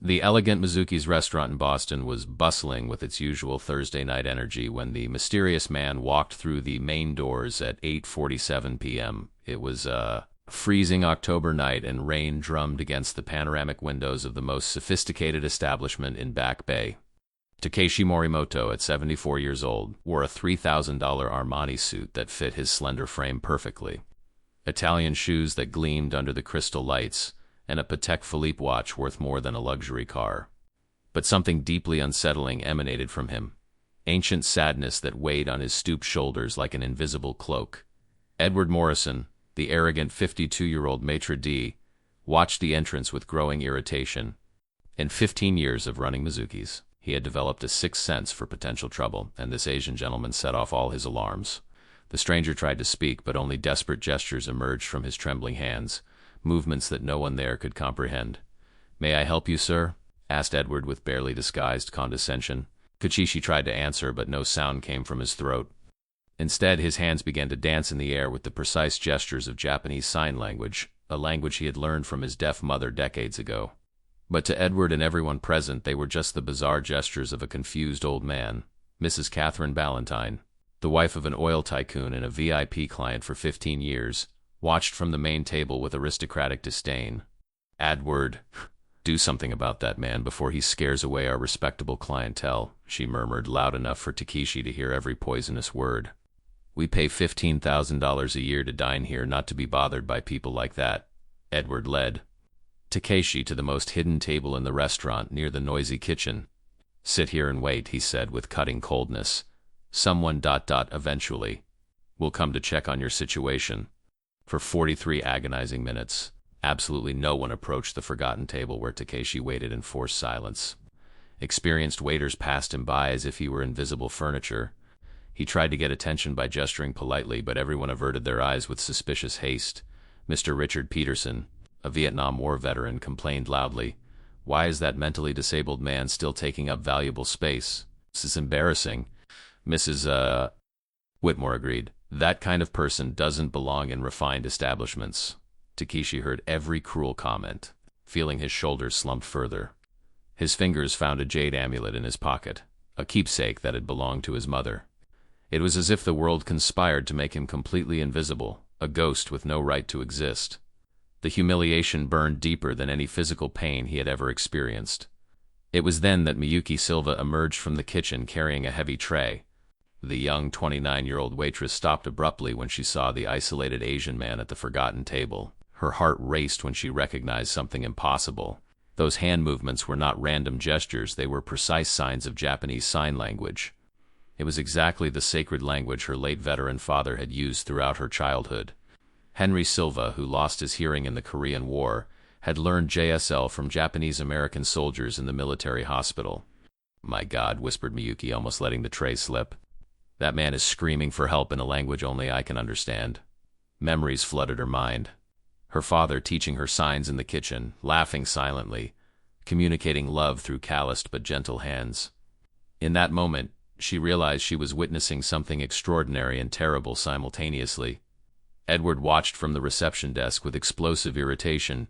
The elegant Mizuki's restaurant in Boston was bustling with its usual Thursday night energy when the mysterious man walked through the main doors at 8:47 p.m. It was a freezing October night, and rain drummed against the panoramic windows of the most sophisticated establishment in Back Bay. Takeshi Morimoto, at 74 years old, wore a $3,000 Armani suit that fit his slender frame perfectly, Italian shoes that gleamed under the crystal lights, and a Patek Philippe watch worth more than a luxury car. But something deeply unsettling emanated from him, ancient sadness that weighed on his stooped shoulders like an invisible cloak. Edward Morrison, the arrogant 52-year-old maitre d', watched the entrance with growing irritation. In 15 years of running Mizuki's, he had developed a sixth sense for potential trouble, and this Asian gentleman set off all his alarms. The stranger tried to speak, but only desperate gestures emerged from his trembling hands, movements that no one there could comprehend. "May I help you, sir?" asked Edward with barely disguised condescension. Kachishi tried to answer, but no sound came from his throat. Instead, his hands began to dance in the air with the precise gestures of Japanese Sign Language, a language he had learned from his deaf mother decades ago. But to Edward and everyone present, they were just the bizarre gestures of a confused old man. Mrs. Catherine Ballantyne, the wife of an oil tycoon and a VIP client for 15 years, watched from the main table with aristocratic disdain. "Edward, do something about that man before he scares away our respectable clientele," she murmured, loud enough for Takeshi to hear every poisonous word. "We pay $15,000 a year to dine here, not to be bothered by people like that." Edward led Takeshi to the most hidden table in the restaurant, near the noisy kitchen. "Sit here and wait," he said with cutting coldness. "Someone eventually will come to check on your situation." For 43 agonizing minutes, absolutely no one approached the forgotten table where Takeshi waited in forced silence. Experienced waiters passed him by as if he were invisible furniture. He tried to get attention by gesturing politely, but everyone averted their eyes with suspicious haste. Mr. Richard Peterson, a Vietnam War veteran, complained loudly, "Why is that mentally disabled man still taking up valuable space? This is embarrassing." Mrs. Whitmore agreed. "That kind of person doesn't belong in refined establishments." Takeshi heard every cruel comment, feeling his shoulders slump further. His fingers found a jade amulet in his pocket, a keepsake that had belonged to his mother. It was as if the world conspired to make him completely invisible, a ghost with no right to exist. The humiliation burned deeper than any physical pain he had ever experienced. It was then that Miyuki Silva emerged from the kitchen carrying a heavy tray. The young 29-year-old waitress stopped abruptly when she saw the isolated Asian man at the forgotten table. Her heart raced when she recognized something impossible. Those hand movements were not random gestures, they were precise signs of Japanese Sign Language. It was exactly the sacred language her late veteran father had used throughout her childhood. Henry Silva, who lost his hearing in the Korean War, had learned JSL from Japanese-American soldiers in the military hospital. "My God," whispered Miyuki, almost letting the tray slip. "That man is screaming for help in a language only I can understand." Memories flooded her mind. Her father teaching her signs in the kitchen, laughing silently, communicating love through calloused but gentle hands. In that moment, she realized she was witnessing something extraordinary and terrible simultaneously. Edward watched from the reception desk with explosive irritation.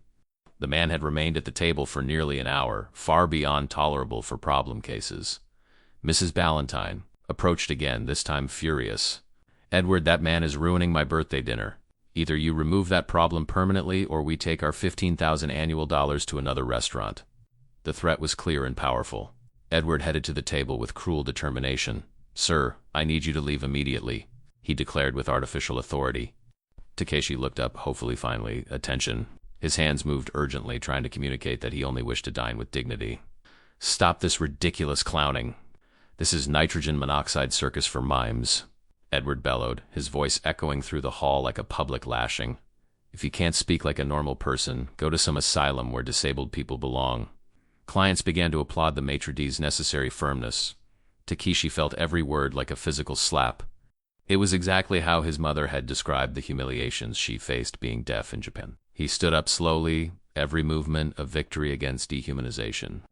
The man had remained at the table for nearly an hour, far beyond tolerable for problem cases. Mrs. Ballantyne approached again, this time furious. "Edward, that man is ruining my birthday dinner. Either you remove that problem permanently, or we take our $15,000 annual dollars to another restaurant." The threat was clear and powerful. Edward headed to the table with cruel determination. "Sir, I need you to leave immediately," he declared with artificial authority. Takeshi looked up, hopefully finally. "Attention." His hands moved urgently, trying to communicate that he only wished to dine with dignity. "Stop this ridiculous clowning. This is nitrogen monoxide circus for mimes," Edward bellowed, his voice echoing through the hall like a public lashing. "If you can't speak like a normal person, go to some asylum where disabled people belong." Clients began to applaud the maitre d's necessary firmness. Takeshi felt every word like a physical slap. It was exactly how his mother had described the humiliations she faced being deaf in Japan. He stood up slowly, every movement a victory against dehumanization.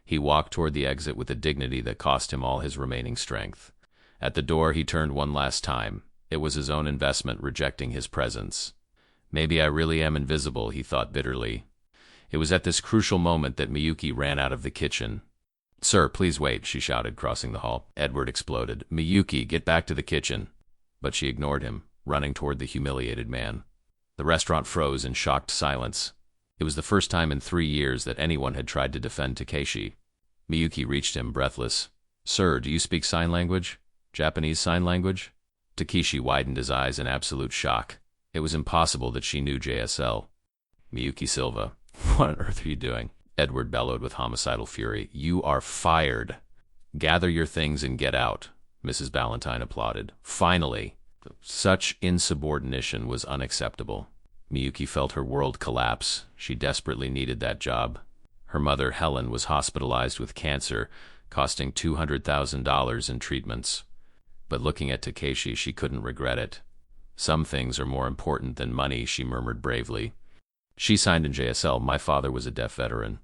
He walked toward the exit with a dignity that cost him all his remaining strength. At the door, he turned one last time. It was his own investment rejecting his presence. "Maybe I really am invisible," he thought bitterly. It was at this crucial moment that Miyuki ran out of the kitchen. "Sir, please wait," she shouted, crossing the hall. Edward exploded. "Miyuki, get back to the kitchen." But she ignored him, running toward the humiliated man. The restaurant froze in shocked silence. It was the first time in 3 years that anyone had tried to defend Takeshi. Miyuki reached him, breathless. "Sir, do you speak sign language? Japanese sign language?" Takeshi widened his eyes in absolute shock. It was impossible that she knew JSL. "Miyuki Silva, what on earth are you doing?" Edward bellowed with homicidal fury. "You are fired. Gather your things and get out," Mrs. Ballantyne applauded. "Finally!" Such insubordination was unacceptable. Miyuki felt her world collapse. She desperately needed that job. Her mother, Helen, was hospitalized with cancer, costing $200,000 in treatments. But looking at Takeshi, she couldn't regret it. "Some things are more important than money," she murmured bravely. She signed in JSL. "My father was a deaf veteran.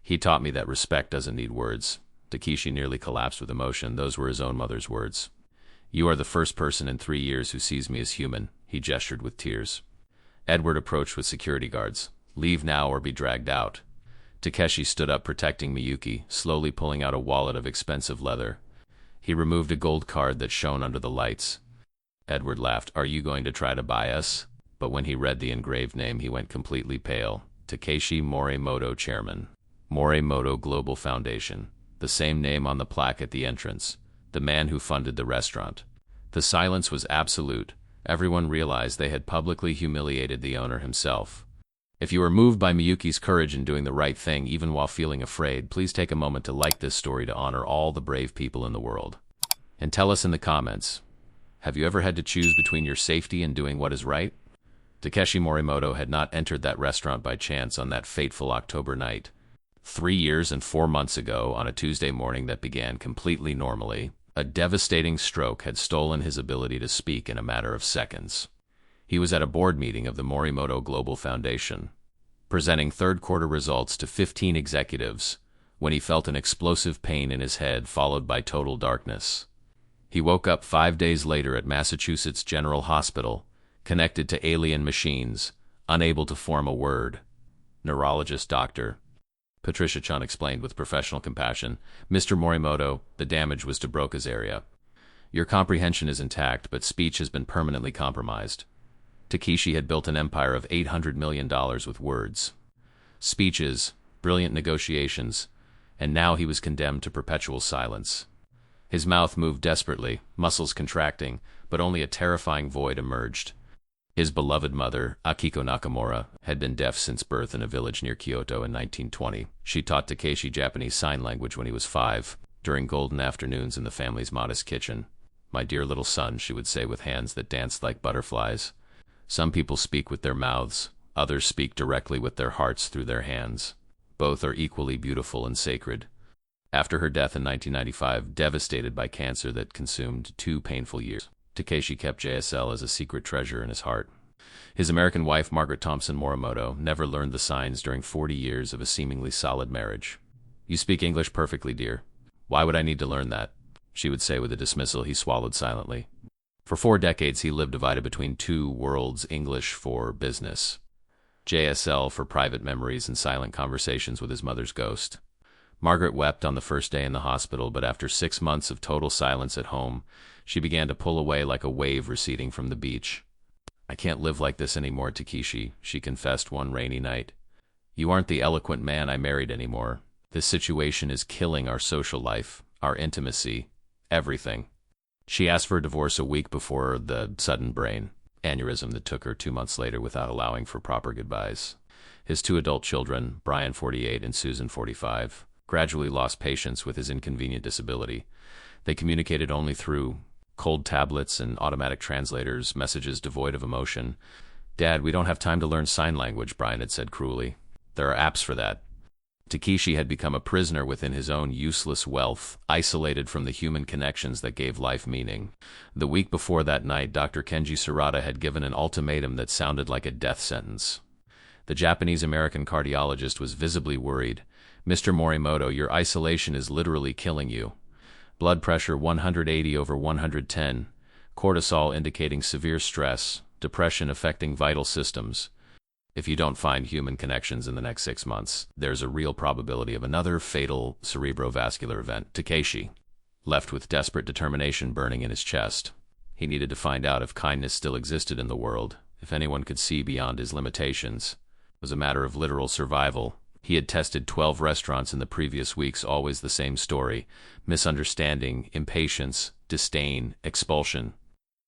He taught me that respect doesn't need words." Takeshi nearly collapsed with emotion. Those were his own mother's words. "You are the first person in 3 years who sees me as human," he gestured with tears. Edward approached with security guards. "Leave now or be dragged out." Takeshi stood up, protecting Miyuki, slowly pulling out a wallet of expensive leather. He removed a gold card that shone under the lights. Edward laughed. "Are you going to try to buy us?" But when he read the engraved name, he went completely pale. Takeshi Morimoto, Chairman. Morimoto Global Foundation. The same name on the plaque at the entrance. The man who funded the restaurant. The silence was absolute. Everyone realized they had publicly humiliated the owner himself. If you are moved by Miyuki's courage in doing the right thing even while feeling afraid, please take a moment to like this story to honor all the brave people in the world. And tell us in the comments, have you ever had to choose between your safety and doing what is right? Takeshi Morimoto had not entered that restaurant by chance on that fateful October night. 3 years and 4 months ago, on a Tuesday morning that began completely normally, a devastating stroke had stolen his ability to speak in a matter of seconds. He was at a board meeting of the Morimoto Global Foundation, presenting third-quarter results to 15 executives, when he felt an explosive pain in his head followed by total darkness. He woke up 5 days later at Massachusetts General Hospital, connected to alien machines, unable to form a word. "Neurologist, doctor," Patricia Chun explained with professional compassion. "Mr. Morimoto, the damage was to Broca's area. Your comprehension is intact, but speech has been permanently compromised." Takeshi had built an empire of $800 million with words, speeches, brilliant negotiations, and now he was condemned to perpetual silence. His mouth moved desperately, muscles contracting, but only a terrifying void emerged. His beloved mother, Akiko Nakamura, had been deaf since birth in a village near Kyoto in 1920. She taught Takeshi Japanese Sign Language when he was 5, during golden afternoons in the family's modest kitchen. "My dear little son," she would say with hands that danced like butterflies. "Some people speak with their mouths, others speak directly with their hearts through their hands. Both are equally beautiful and sacred." After her death in 1995, devastated by cancer that consumed 2 painful years, Takeshi kept JSL as a secret treasure in his heart. His American wife, Margaret Thompson Morimoto, never learned the signs during 40 years of a seemingly solid marriage. "You speak English perfectly, dear. Why would I need to learn that?" she would say with a dismissal he swallowed silently. For 4 decades, he lived divided between 2 worlds: English for business, JSL for private memories and silent conversations with his mother's ghost. Margaret wept on the first day in the hospital, but after 6 months of total silence at home, she began to pull away like a wave receding from the beach. "I can't live like this anymore, Takeshi," she confessed one rainy night. "You aren't the eloquent man I married anymore. This situation is killing our social life, our intimacy, everything." She asked for a divorce a week before the sudden brain aneurysm that took her 2 months later without allowing for proper goodbyes. His 2 adult children, Brian 48 and Susan 45, gradually lost patience with his inconvenient disability. They communicated only through cold tablets and automatic translators, messages devoid of emotion. "Dad, we don't have time to learn sign language," Brian had said cruelly. "There are apps for that." Takeshi had become a prisoner within his own useless wealth, isolated from the human connections that gave life meaning. The week before that night, Dr. Kenji Sarada had given an ultimatum that sounded like a death sentence. The Japanese-American cardiologist was visibly worried. "Mr. Morimoto, your isolation is literally killing you. Blood pressure 180/110, cortisol indicating severe stress, depression affecting vital systems. If you don't find human connections in the next 6 months, there's a real probability of another fatal cerebrovascular event. Takeshi, left with desperate determination burning in his chest. He needed to find out if kindness still existed in the world, if anyone could see beyond his limitations. It was a matter of literal survival. He had tested 12 restaurants in the previous weeks, always the same story: misunderstanding, impatience, disdain, expulsion.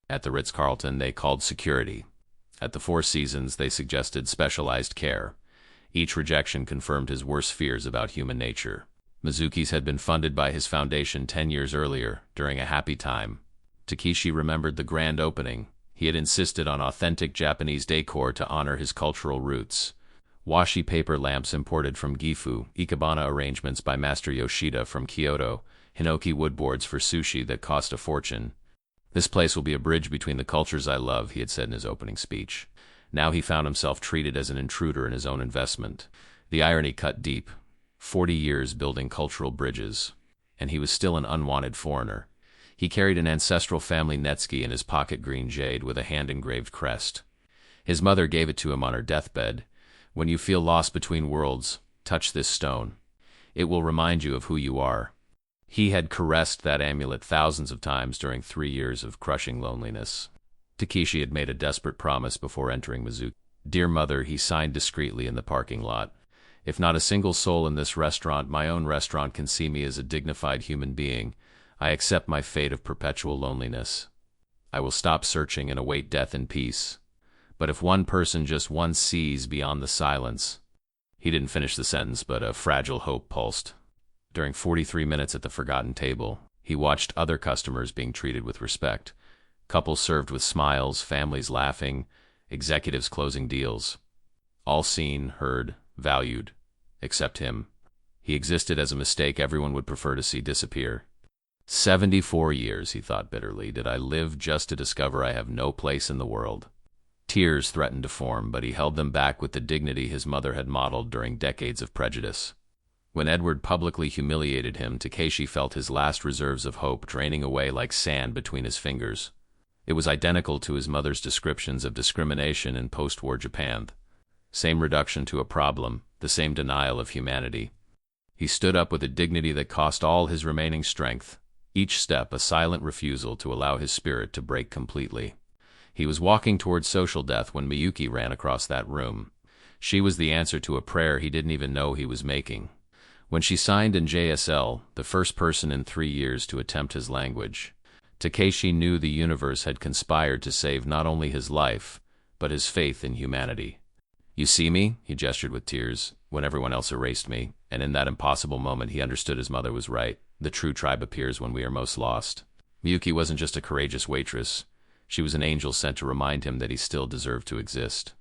At the Ritz-Carlton, they called security. At the Four Seasons, they suggested specialized care. Each rejection confirmed his worst fears about human nature. Mizuki's had been funded by his foundation 10 years earlier, during a happy time. Takeshi remembered the grand opening. He had insisted on authentic Japanese decor to honor his cultural roots. Washi paper lamps imported from Gifu, ikebana arrangements by Master Yoshida from Kyoto, hinoki woodboards for sushi that cost a fortune. "This place will be a bridge between the cultures I love," he had said in his opening speech. Now he found himself treated as an intruder in his own investment. The irony cut deep. 40 years building cultural bridges, and he was still an unwanted foreigner. He carried an ancestral family netsuke in his pocket green jade with a hand-engraved crest. His mother gave it to him on her deathbed. "When you feel lost between worlds, touch this stone. It will remind you of who you are." He had caressed that amulet thousands of times during 3 years of crushing loneliness. Takeshi had made a desperate promise before entering Mizuki. "Dear mother," he signed discreetly in the parking lot. "If not a single soul in this restaurant, my own restaurant, can see me as a dignified human being, I accept my fate of perpetual loneliness. I will stop searching and await death in peace. But if one person, just one, sees beyond the silence—" He didn't finish the sentence, but a fragile hope pulsed. During 43 minutes at the forgotten table, he watched other customers being treated with respect. Couples served with smiles, families laughing, executives closing deals. All seen, heard, valued, except him. He existed as a mistake everyone would prefer to see disappear. 74 years, he thought bitterly, did I live just to discover I have no place in the world? Tears threatened to form, but he held them back with the dignity his mother had modeled during decades of prejudice. When Edward publicly humiliated him, Takeshi felt his last reserves of hope draining away like sand between his fingers. It was identical to his mother's descriptions of discrimination in post-war Japan. Same reduction to a problem, the same denial of humanity. He stood up with a dignity that cost all his remaining strength, each step a silent refusal to allow his spirit to break completely. He was walking towards social death when Miyuki ran across that room. She was the answer to a prayer he didn't even know he was making. When she signed in JSL, the first person in 3 years to attempt his language, Takeshi knew the universe had conspired to save not only his life, but his faith in humanity. "You see me?" he gestured with tears, "when everyone else erased me," and in that impossible moment he understood his mother was right. The true tribe appears when we are most lost. Miyuki wasn't just a courageous waitress. She was an angel sent to remind him that he still deserved to exist.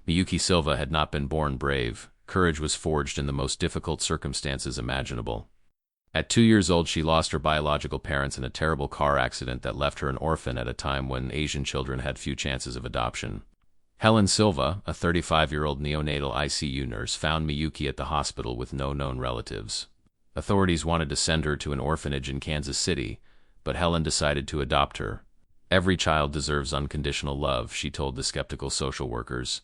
Miyuki Silva had not been born brave. Courage was forged in the most difficult circumstances imaginable. At 2 years old, she lost her biological parents in a terrible car accident that left her an orphan at a time when Asian children had few chances of adoption. Helen Silva, a 35-year-old neonatal ICU nurse, found Miyuki at the hospital with no known relatives. Authorities wanted to send her to an orphanage in Kansas City, but Helen decided to adopt her. "Every child deserves unconditional love," she told the skeptical social workers.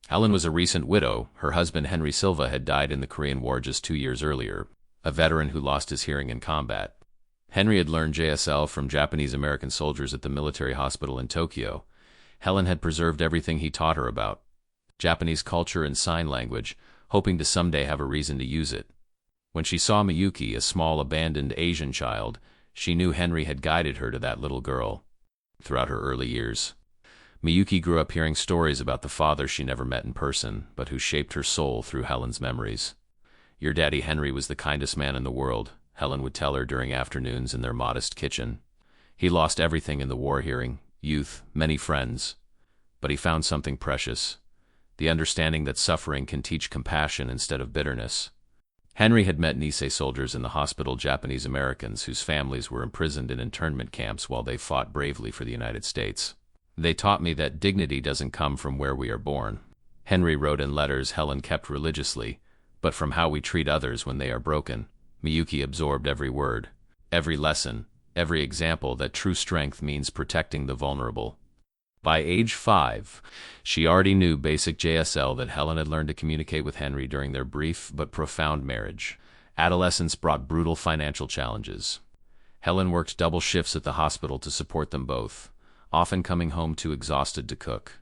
Helen was a recent widow. Her husband, Henry Silva, had died in the Korean War just 2 years earlier, a veteran who lost his hearing in combat. Henry had learned JSL from Japanese-American soldiers at the military hospital in Tokyo. Helen had preserved everything he taught her about Japanese culture and sign language, hoping to someday have a reason to use it. When she saw Miyuki, a small, abandoned Asian child, she knew Henry had guided her to that little girl. Throughout her early years, Miyuki grew up hearing stories about the father she never met in person, but who shaped her soul through Helen's memories. "Your daddy Henry was the kindest man in the world," Helen would tell her during afternoons in their modest kitchen. "He lost everything in the war, hearing, youth, many friends. But he found something precious, the understanding that suffering can teach compassion instead of bitterness." Henry had met Nisei soldiers in the hospital, Japanese Americans whose families were imprisoned in internment camps while they fought bravely for the United States. "They taught me that dignity doesn't come from where we are born," Henry wrote in letters Helen kept religiously, "but from how we treat others when they are broken." Miyuki absorbed every word, every lesson, every example that true strength means protecting the vulnerable. By age 5, she already knew basic JSL that Helen had learned to communicate with Henry during their brief but profound marriage. Adolescence brought brutal financial challenges. Helen worked double shifts at the hospital to support them both, often coming home too exhausted to cook.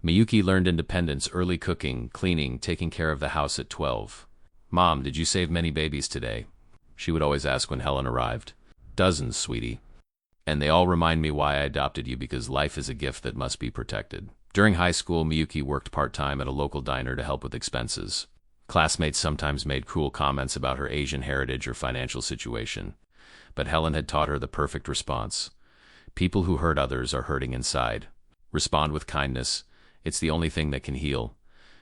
Miyuki learned independence early, cooking, cleaning, taking care of the house at 12. "Mom, did you save many babies today?" she would always ask when Helen arrived. "Dozens, sweetie. And they all remind me why I adopted you, because life is a gift that must be protected." During high school, Miyuki worked part-time at a local diner to help with expenses. Classmates sometimes made cruel comments about her Asian heritage or financial situation. But Helen had taught her the perfect response. People who hurt others are hurting inside. Respond with kindness. It's the only thing that can heal.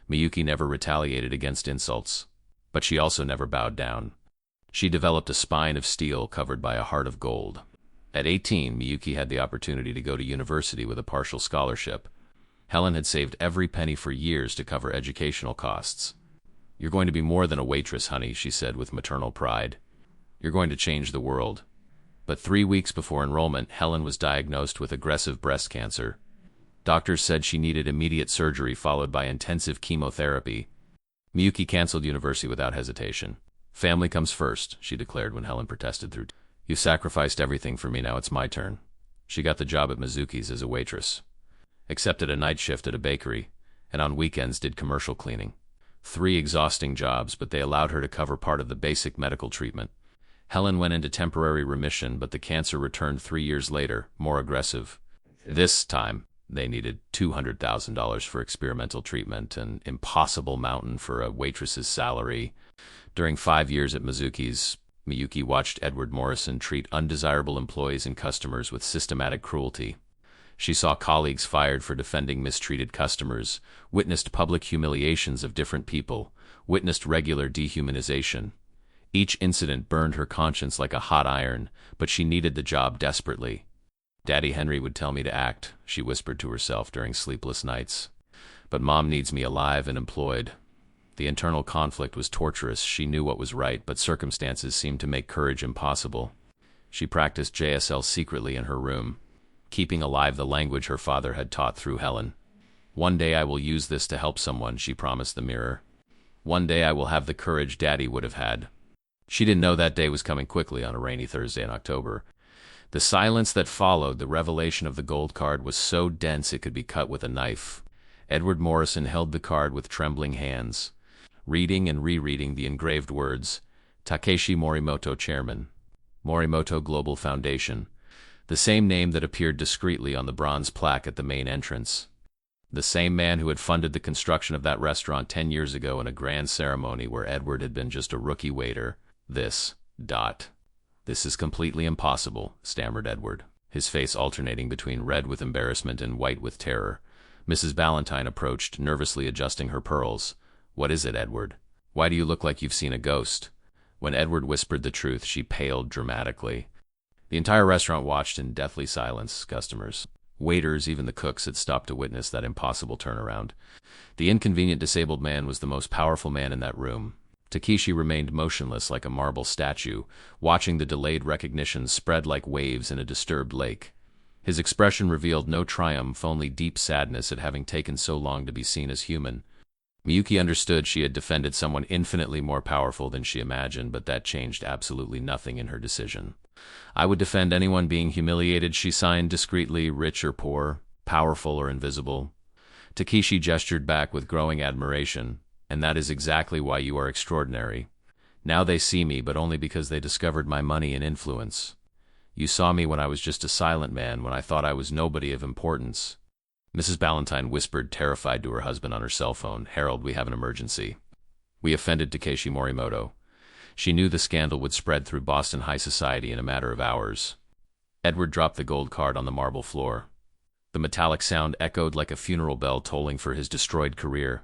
Miyuki never retaliated against insults. But she also never bowed down. She developed a spine of steel covered by a heart of gold. At 18, Miyuki had the opportunity to go to university with a partial scholarship. Helen had saved every penny for years to cover educational costs. "You're going to be more than a waitress, honey," she said with maternal pride. "You're going to change the world." But 3 weeks before enrollment, Helen was diagnosed with aggressive breast cancer. Doctors said she needed immediate surgery followed by intensive chemotherapy. Miyuki canceled university without hesitation. "Family comes first," she declared when Helen protested through. "You sacrificed everything for me, now it's my turn." She got the job at Mizuki's as a waitress, accepted a night shift at a bakery, and on weekends did commercial cleaning. 3 exhausting jobs, but they allowed her to cover part of the basic medical treatment. Helen went into temporary remission, but the cancer returned 3 years later, more aggressive. This time, they needed $200,000 for experimental treatment, an impossible mountain for a waitress's salary. During 5 years at Mizuki's, Miyuki watched Edward Morrison treat undesirable employees and customers with systematic cruelty. She saw colleagues fired for defending mistreated customers, witnessed public humiliations of different people, witnessed regular dehumanization. Each incident burned her conscience like a hot iron, but she needed the job desperately. "Daddy Henry would tell me to act," she whispered to herself during sleepless nights. "But Mom needs me alive and employed." The internal conflict was torturous. She knew what was right, but circumstances seemed to make courage impossible. She practiced JSL secretly in her room, keeping alive the language her father had taught through Helen. "One day I will use this to help someone," she promised the mirror. "One day I will have the courage Daddy would have had." She didn't know that day was coming quickly on a rainy Thursday in October. The silence that followed the revelation of the gold card was so dense it could be cut with a knife. Edward Morrison held the card with trembling hands, reading and rereading the engraved words, "Takeshi Morimoto, Chairman, Morimoto Global Foundation," the same name that appeared discreetly on the bronze plaque at the main entrance. The same man who had funded the construction of that restaurant 10 years ago in a grand ceremony where Edward had been just a rookie waiter. This is completely impossible," stammered Edward, his face alternating between red with embarrassment and white with terror. Mrs. Ballantyne approached, nervously adjusting her pearls. "What is it, Edward? Why do you look like you've seen a ghost?" When Edward whispered the truth, she paled dramatically. The entire restaurant watched in deathly silence. Customers, waiters, even the cooks had stopped to witness that impossible turnaround. The inconvenient disabled man was the most powerful man in that room. Takeshi remained motionless like a marble statue, watching the delayed recognition spread like waves in a disturbed lake. His expression revealed no triumph, only deep sadness at having taken so long to be seen as human. Miyuki understood she had defended someone infinitely more powerful than she imagined, but that changed absolutely nothing in her decision. "I would defend anyone being humiliated," she signed discreetly, "rich or poor, powerful or invisible." Takeshi gestured back with growing admiration. "And that is exactly why you are extraordinary. Now they see me, but only because they discovered my money and influence. You saw me when I was just a silent man, when I thought I was nobody of importance." Mrs. Ballantyne whispered, terrified, to her husband on her cell phone, "Harold, we have an emergency. We offended Takeshi Morimoto." She knew the scandal would spread through Boston high society in a matter of hours. Edward dropped the gold card on the marble floor. The metallic sound echoed like a funeral bell tolling for his destroyed career.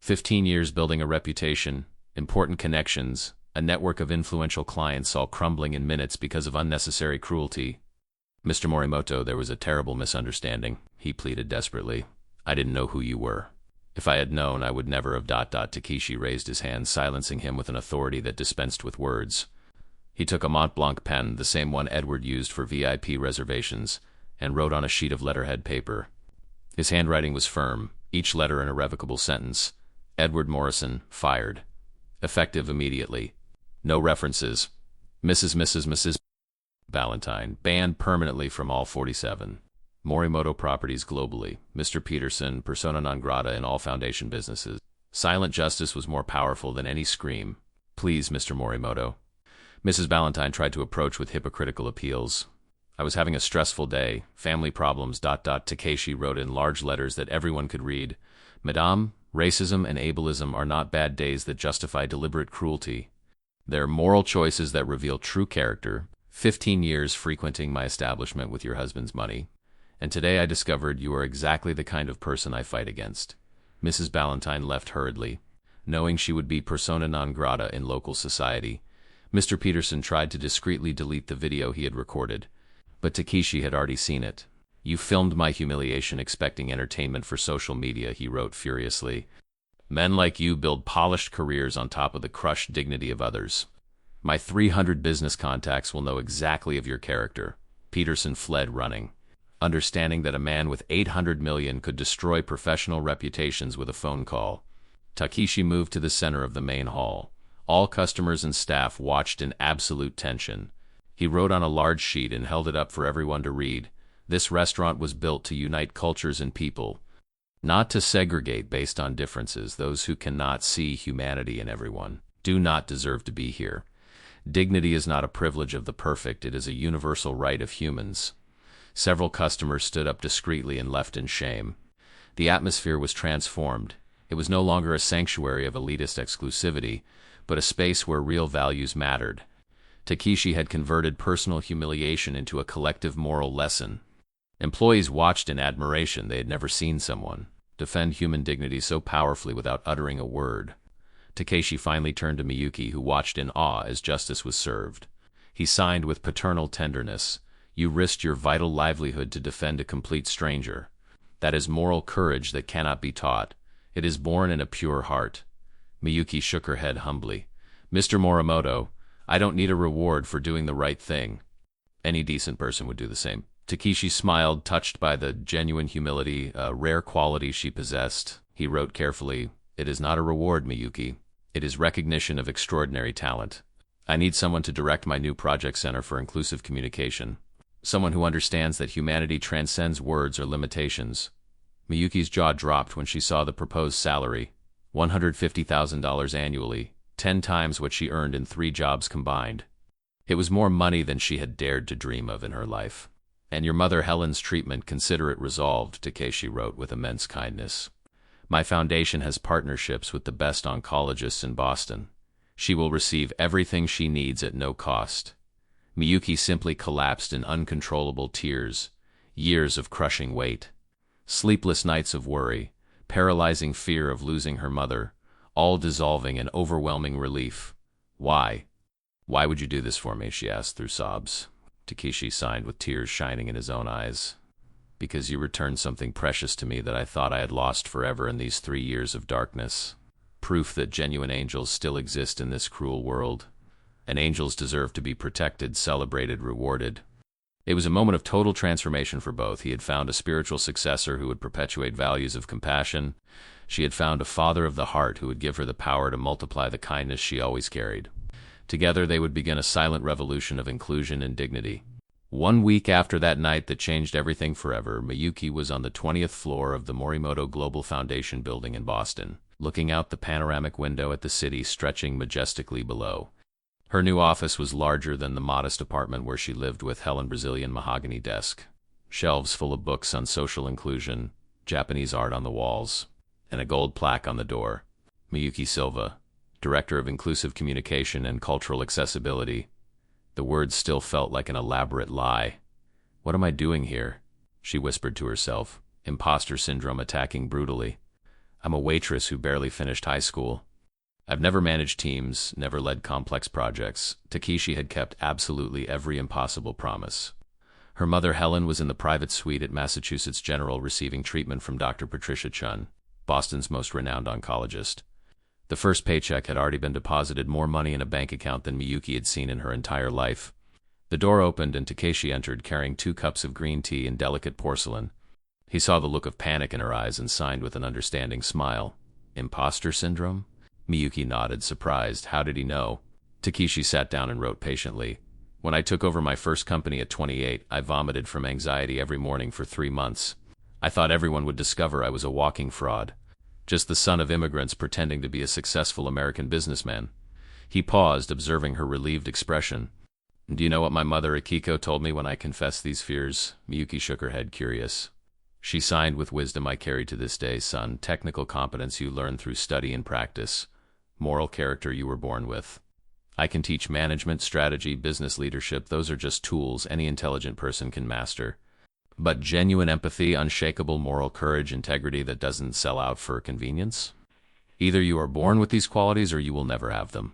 15 years building a reputation, important connections, a network of influential clients all crumbling in minutes because of unnecessary cruelty. "Mr. Morimoto, there was a terrible misunderstanding," he pleaded desperately. "I didn't know who you were. If I had known, I would never have... Takeshi raised his hand, silencing him with an authority that dispensed with words. He took a Mont Blanc pen, the same one Edward used for VIP reservations, and wrote on a sheet of letterhead paper, His handwriting was firm, each letter an irrevocable sentence. Edward Morrison, fired. Effective immediately. No references. Mrs. Ballantyne, banned permanently from all 47 Morimoto properties globally. Mr. Peterson, persona non grata in all foundation businesses. Silent justice was more powerful than any scream. Please, Mr. Morimoto. Mrs. Ballantyne tried to approach with hypocritical appeals. I was having a stressful day. Family problems. Takeshi wrote in large letters that everyone could read. Madame, racism and ableism are not bad days that justify deliberate cruelty. They're moral choices that reveal true character. 15 years frequenting my establishment with your husband's money. And today I discovered you are exactly the kind of person I fight against. Mrs. Ballantyne left hurriedly, knowing she would be persona non grata in local society. Mr. Peterson tried to discreetly delete the video he had recorded, but Takeshi had already seen it. You filmed my humiliation expecting entertainment for social media, he wrote furiously. Men like you build polished careers on top of the crushed dignity of others. My 300 business contacts will know exactly of your character. Peterson fled running, understanding that a man with 800 million could destroy professional reputations with a phone call. Takeshi moved to the center of the main hall. All customers and staff watched in absolute tension. He wrote on a large sheet and held it up for everyone to read. This restaurant was built to unite cultures and people, not to segregate based on differences. Those who cannot see humanity in everyone do not deserve to be here. Dignity is not a privilege of the perfect, it is a universal right of humans. Several customers stood up discreetly and left in shame. The atmosphere was transformed. It was no longer a sanctuary of elitist exclusivity, but a space where real values mattered. Takeshi had converted personal humiliation into a collective moral lesson. Employees watched in admiration. They had never seen someone defend human dignity so powerfully without uttering a word. Takeshi finally turned to Miyuki, who watched in awe as justice was served. He signed with paternal tenderness. You risked your vital livelihood to defend a complete stranger. That is moral courage that cannot be taught. It is born in a pure heart. Miyuki shook her head humbly. Mr. Morimoto, I don't need a reward for doing the right thing. Any decent person would do the same. Takeshi smiled, touched by the genuine humility, a rare quality she possessed. He wrote carefully, It is not a reward, Miyuki. It is recognition of extraordinary talent. I need someone to direct my new project center for inclusive communication. Someone who understands that humanity transcends words or limitations. Miyuki's jaw dropped when she saw the proposed salary, $150,000 annually, 10 times what she earned in 3 jobs combined. It was more money than she had dared to dream of in her life. And your mother Helen's treatment, consider it resolved, Takeshi wrote with immense kindness. My foundation has partnerships with the best oncologists in Boston. She will receive everything she needs at no cost. Miyuki simply collapsed in uncontrollable tears, years of crushing weight, sleepless nights of worry, paralyzing fear of losing her mother, all dissolving in overwhelming relief. Why? Why would you do this for me? She asked through sobs. Takeshi sighed with tears shining in his own eyes. Because you returned something precious to me that I thought I had lost forever in these 3 years of darkness. Proof that genuine angels still exist in this cruel world. And angels deserve to be protected, celebrated, rewarded. It was a moment of total transformation for both. He had found a spiritual successor who would perpetuate values of compassion. She had found a father of the heart who would give her the power to multiply the kindness she always carried. Together they would begin a silent revolution of inclusion and dignity. 1 week after that night that changed everything forever, Miyuki was on the 20th floor of the Morimoto Global Foundation building in Boston, looking out the panoramic window at the city stretching majestically below. Her new office was larger than the modest apartment where she lived with Helen. Brazilian mahogany desk, shelves full of books on social inclusion, Japanese art on the walls, and a gold plaque on the door. Miyuki Silva, Director of Inclusive Communication and Cultural Accessibility. The words still felt like an elaborate lie. What am I doing here? She whispered to herself, imposter syndrome attacking brutally. I'm a waitress who barely finished high school. I've never managed teams, never led complex projects. Takeshi had kept absolutely every impossible promise. Her mother Helen was in the private suite at Massachusetts General receiving treatment from Dr. Patricia Chun, Boston's most renowned oncologist. The first paycheck had already been deposited, more money in a bank account than Miyuki had seen in her entire life. The door opened and Takeshi entered carrying 2 cups of green tea in delicate porcelain. He saw the look of panic in her eyes and signed with an understanding smile. Imposter syndrome? Miyuki nodded, surprised. How did he know? Takeshi sat down and wrote patiently. When I took over my first company at 28, I vomited from anxiety every morning for 3 months. I thought everyone would discover I was a walking fraud. Just the son of immigrants pretending to be a successful American businessman. He paused, observing her relieved expression. Do you know what my mother Akiko told me when I confessed these fears? Miyuki shook her head, curious. She signed with wisdom I carry to this day, son. Technical competence you learn through study and practice. Moral character you were born with. I can teach management, strategy, business leadership. Those are just tools any intelligent person can master. But genuine empathy, unshakable moral courage, integrity that doesn't sell out for convenience? Either you are born with these qualities or you will never have them,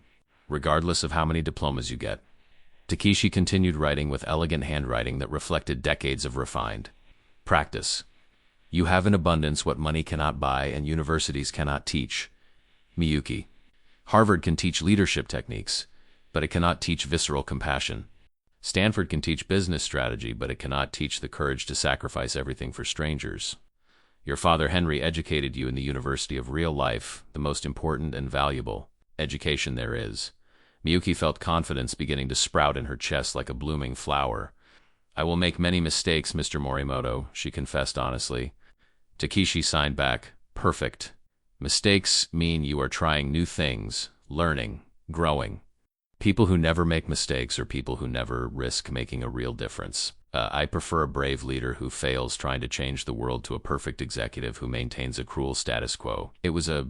regardless of how many diplomas you get. Takeshi continued writing with elegant handwriting that reflected decades of refined practice. You have in abundance what money cannot buy and universities cannot teach. Miyuki. Harvard can teach leadership techniques, but it cannot teach visceral compassion. Stanford can teach business strategy, but it cannot teach the courage to sacrifice everything for strangers. Your father Henry educated you in the University of Real Life, the most important and valuable education there is. Miyuki felt confidence beginning to sprout in her chest like a blooming flower. I will make many mistakes, Mr. Morimoto, she confessed honestly. Takeshi signed back, perfect. Mistakes mean you are trying new things, learning, growing. People who never make mistakes are people who never risk making a real difference. I prefer a brave leader who fails trying to change the world to a perfect executive who maintains a cruel status quo. It was a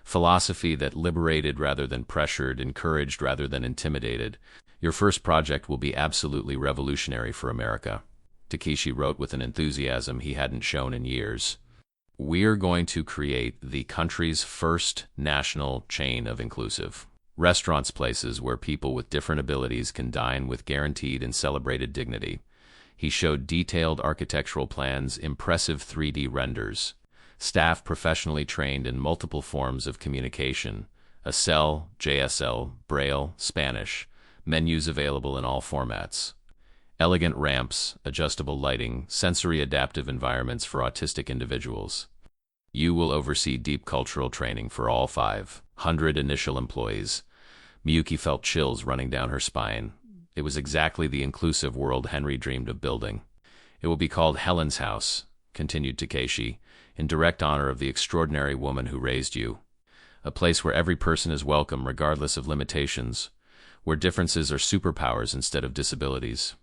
philosophy that liberated rather than pressured, encouraged rather than intimidated. Your first project will be absolutely revolutionary for America. Takeshi wrote with an enthusiasm he hadn't shown in years. We're going to create the country's first national chain of inclusive restaurants, places where people with different abilities can dine with guaranteed and celebrated dignity. He showed detailed architectural plans, impressive 3D renders, staff professionally trained in multiple forms of communication, a cell, JSL, Braille, Spanish, menus available in all formats, elegant ramps, adjustable lighting, sensory adaptive environments for autistic individuals. You will oversee deep cultural training for all 500 initial employees. Miyuki felt chills running down her spine. It was exactly the inclusive world Henry dreamed of building. It will be called Helen's House, continued Takeshi, in direct honor of the extraordinary woman who raised you. A place where every person is welcome regardless of limitations, where differences are superpowers instead of disabilities.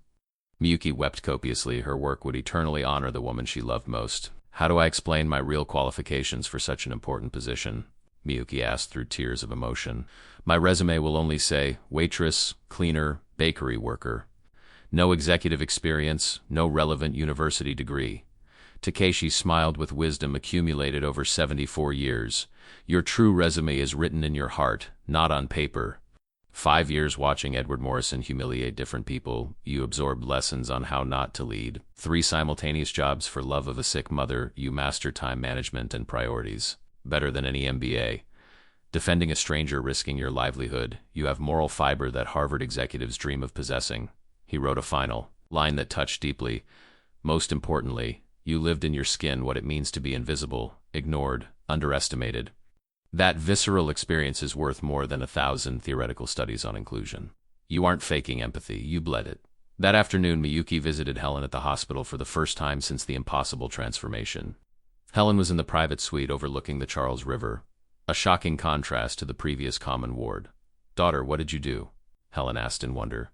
Miyuki wept copiously. Her work would eternally honor the woman she loved most. How do I explain my real qualifications for such an important position? Miyuki asked through tears of emotion. My resume will only say, waitress, cleaner, bakery worker. No executive experience, no relevant university degree. Takeshi smiled with wisdom accumulated over 74 years. Your true resume is written in your heart, not on paper. 5 years watching Edward Morrison humiliate different people, you absorbed lessons on how not to lead. 3 simultaneous jobs for love of a sick mother, you master time management and priorities. Better than any MBA. Defending a stranger, risking your livelihood, you have moral fiber that Harvard executives dream of possessing. He wrote a final line that touched deeply. Most importantly, you lived in your skin what it means to be invisible, ignored, underestimated. That visceral experience is worth more than 1,000 theoretical studies on inclusion. You aren't faking empathy, you bled it. That afternoon, Miyuki visited Helen at the hospital for the first time since the impossible transformation. Helen was in the private suite overlooking the Charles River, a shocking contrast to the previous common ward. Daughter, what did you do? Helen asked in wonder.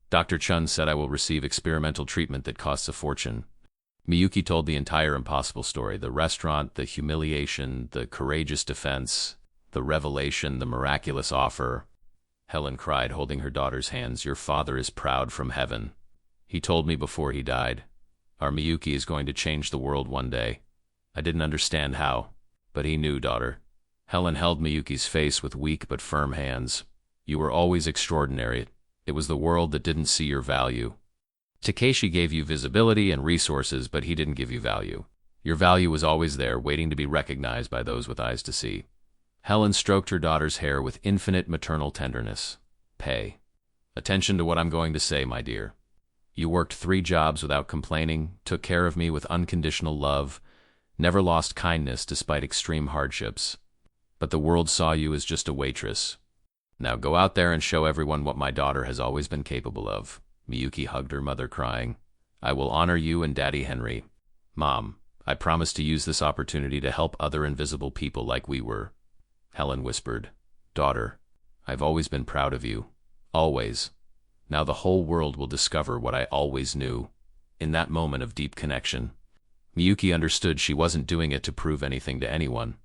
Dr. Chun said I will receive experimental treatment that costs a fortune. Miyuki told the entire impossible story, the restaurant, the humiliation, the courageous defense, the revelation, the miraculous offer. Helen cried, holding her daughter's hands. Your father is proud from heaven. He told me before he died. Our Miyuki is going to change the world one day. I didn't understand how, but he knew, daughter. Helen held Miyuki's face with weak but firm hands. You were always extraordinary. It was the world that didn't see your value. Takeshi gave you visibility and resources, but he didn't give you value. Your value was always there, waiting to be recognized by those with eyes to see. Helen stroked her daughter's hair with infinite maternal tenderness. Pay attention to what I'm going to say, my dear. You worked 3 jobs without complaining, took care of me with unconditional love, never lost kindness despite extreme hardships. But the world saw you as just a waitress. Now go out there and show everyone what my daughter has always been capable of." Miyuki hugged her mother, crying, "I will honor you and Daddy Henry. Mom, I promise to use this opportunity to help other invisible people like we were." Helen whispered, "Daughter, I've always been proud of you. Always. Now the whole world will discover what I always knew." In that moment of deep connection, Miyuki understood she wasn't doing it to prove anything to anyone.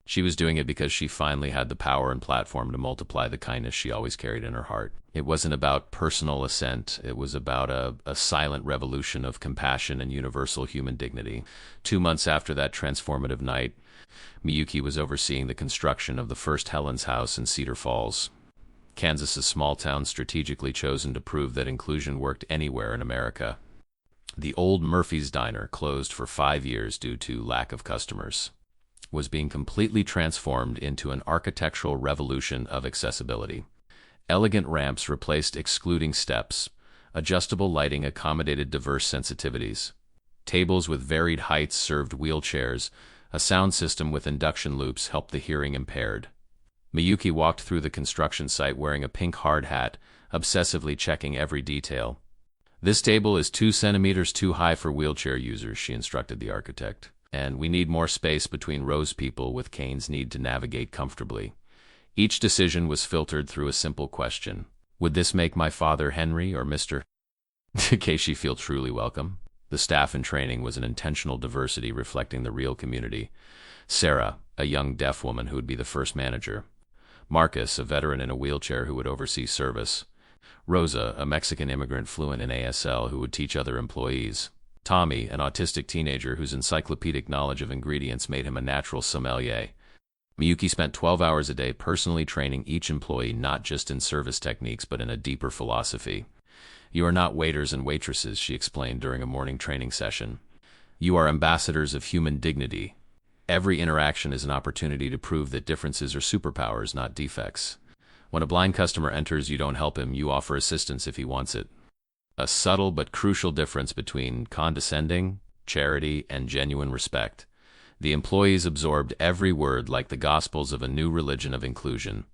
She was doing it because she finally had the power and platform to multiply the kindness she always carried in her heart. It wasn't about personal ascent. It was about a silent revolution of compassion and universal human dignity. 2 months after that transformative night, Miyuki was overseeing the construction of the first Helen's house in Cedar Falls, Kansas's small town strategically chosen to prove that inclusion worked anywhere in America. The old Murphy's Diner, closed for 5 years due to lack of customers, was being completely transformed into an architectural revolution of accessibility. Elegant ramps replaced excluding steps. Adjustable lighting accommodated diverse sensitivities. Tables with varied heights served wheelchairs. A sound system with induction loops helped the hearing impaired. Miyuki walked through the construction site wearing a pink hard hat, obsessively checking every detail. "This table is 2 centimeters too high for wheelchair users," she instructed the architect. "And we need more space between rows. People with canes need to navigate comfortably." Each decision was filtered through a simple question. Would this make my father Henry or Mr. Casey feel truly welcome? The staff in training was an intentional diversity reflecting the real community. Sarah, a young deaf woman who would be the first manager. Marcus, a veteran in a wheelchair who would oversee service. Rosa, a Mexican immigrant fluent in ASL who would teach other employees. Tommy, an autistic teenager whose encyclopedic knowledge of ingredients made him a natural sommelier. Miyuki spent 12 hours a day personally training each employee not just in service techniques but in a deeper philosophy. "You are not waiters and waitresses," she explained during a morning training session. "You are ambassadors of human dignity. Every interaction is an opportunity to prove that differences are superpowers, not defects. When a blind customer enters, you don't help him, you offer assistance if he wants it." A subtle but crucial difference between condescending, charity, and genuine respect. The employees absorbed every word like the gospels of a new religion of inclusion.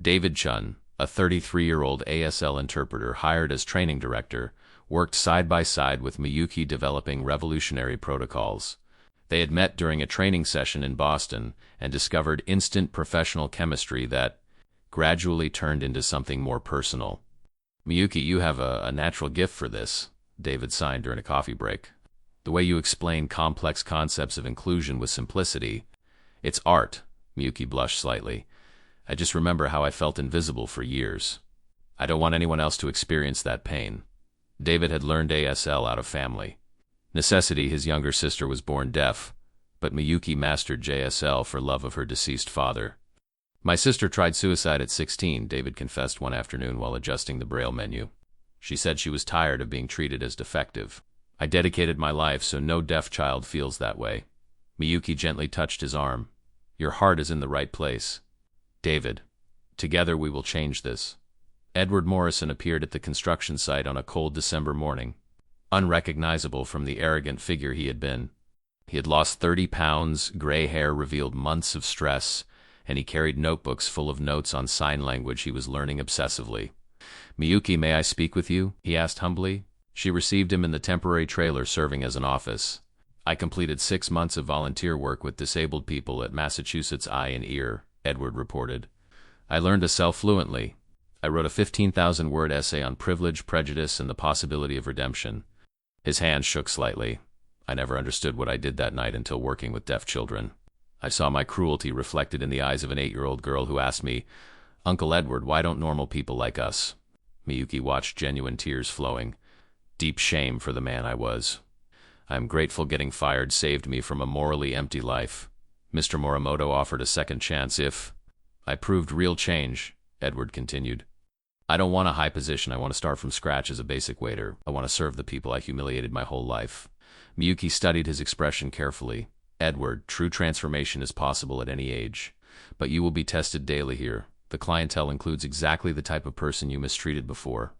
David Chun, a 33-year-old ASL interpreter hired as training director, worked side by side with Miyuki developing revolutionary protocols. They had met during a training session in Boston and discovered instant professional chemistry that gradually turned into something more personal. "Miyuki, you have a natural gift for this," David signed during a coffee break. "The way you explain complex concepts of inclusion with simplicity. It's art." Miyuki blushed slightly. "I just remember how I felt invisible for years. I don't want anyone else to experience that pain." David had learned ASL out of family necessity. His younger sister was born deaf, but Miyuki mastered JSL for love of her deceased father. "My sister tried suicide at 16, David confessed one afternoon while adjusting the Braille menu. "She said she was tired of being treated as defective. I dedicated my life so no deaf child feels that way." Miyuki gently touched his arm. "Your heart is in the right place. David, together we will change this." Edward Morrison appeared at the construction site on a cold December morning, unrecognizable from the arrogant figure he had been. He had lost 30 pounds, gray hair revealed months of stress, and he carried notebooks full of notes on sign language he was learning obsessively. "Miyuki, may I speak with you?" he asked humbly. She received him in the temporary trailer serving as an office. "I completed 6 months of volunteer work with disabled people at Massachusetts Eye and Ear," Edward reported. "I learned to sell fluently. I wrote a 15,000-word essay on privilege, prejudice, and the possibility of redemption." His hand shook slightly. "I never understood what I did that night until working with deaf children. I saw my cruelty reflected in the eyes of an 8-year-old girl who asked me, 'Uncle Edward, why don't normal people like us?'" Miyuki watched genuine tears flowing. Deep shame for the man I was. "I am grateful getting fired saved me from a morally empty life. Mr. Morimoto offered a second chance if I proved real change," Edward continued. "I don't want a high position. I want to start from scratch as a basic waiter. I want to serve the people I humiliated my whole life." Miyuki studied his expression carefully. "Edward, true transformation is possible at any age. But you will be tested daily here. The clientele includes exactly the type of person you mistreated before."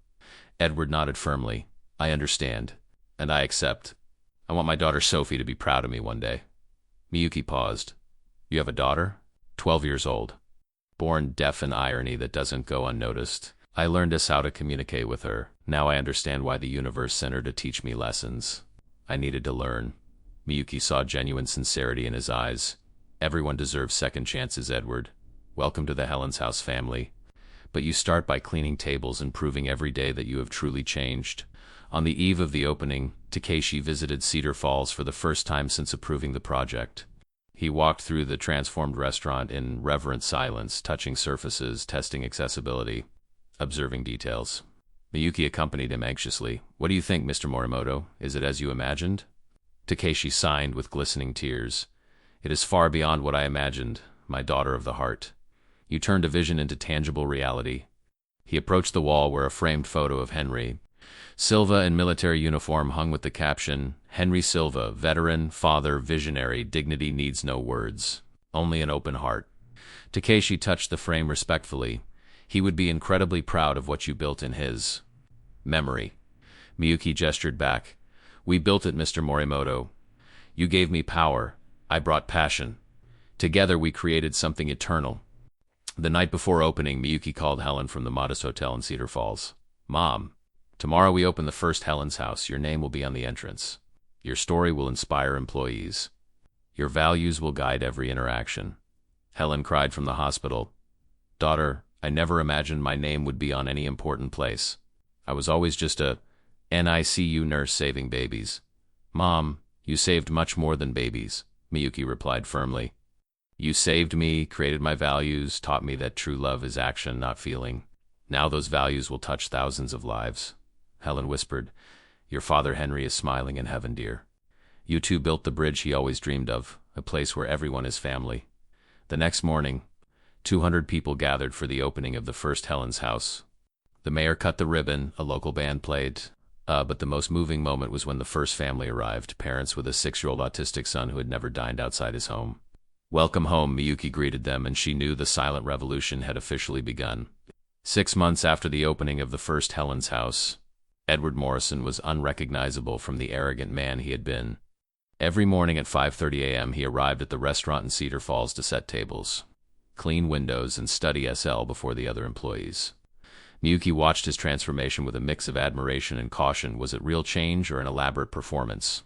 Edward nodded firmly. I understand, and I accept. I want my daughter Sophie to be proud of me one day. Miyuki paused. You have a daughter? 12 years old. Born deaf in irony that doesn't go unnoticed. I learned us how to communicate with her. Now I understand why the universe sent her to teach me lessons. I needed to learn. Miyuki saw genuine sincerity in his eyes. Everyone deserves second chances, Edward. Welcome to the Helen's House family. But you start by cleaning tables and proving every day that you have truly changed. On the eve of the opening, Takeshi visited Cedar Falls for the first time since approving the project. He walked through the transformed restaurant in reverent silence, touching surfaces, testing accessibility, observing details. Miyuki accompanied him anxiously. What do you think, Mr. Morimoto? Is it as you imagined? Takeshi signed with glistening tears. It is far beyond what I imagined, my daughter of the heart. You turned a vision into tangible reality. He approached the wall where a framed photo of Henry Silva in military uniform hung with the caption, Henry Silva, veteran, father, visionary, dignity needs no words, only an open heart. Takeshi touched the frame respectfully. He would be incredibly proud of what you built in his memory. Miyuki gestured back. We built it, Mr. Morimoto. You gave me power. I brought passion. Together we created something eternal. The night before opening, Miyuki called Helen from the modest hotel in Cedar Falls. Mom, tomorrow we open the first Helen's House. Your name will be on the entrance. Your story will inspire employees. Your values will guide every interaction. Helen cried from the hospital. Daughter, I never imagined my name would be on any important place. I was always just a NICU nurse saving babies. Mom, you saved much more than babies, Miyuki replied firmly. You saved me, created my values, taught me that true love is action, not feeling. Now those values will touch thousands of lives. Helen whispered, Your father Henry is smiling in heaven, dear. You two built the bridge he always dreamed of, a place where everyone is family. The next morning, 200 people gathered for the opening of the first Helen's House. The mayor cut the ribbon, a local band played, but the most moving moment was when the first family arrived, parents with a 6-year-old autistic son who had never dined outside his home. Welcome home, Miyuki greeted them, and she knew the silent revolution had officially begun. 6 months after the opening of the first Helen's House, Edward Morrison was unrecognizable from the arrogant man he had been. Every morning at 5:30 a.m. he arrived at the restaurant in Cedar Falls to set tables, clean windows, and study SL before the other employees. Miyuki watched his transformation with a mix of admiration and caution. Was it real change or an elaborate performance?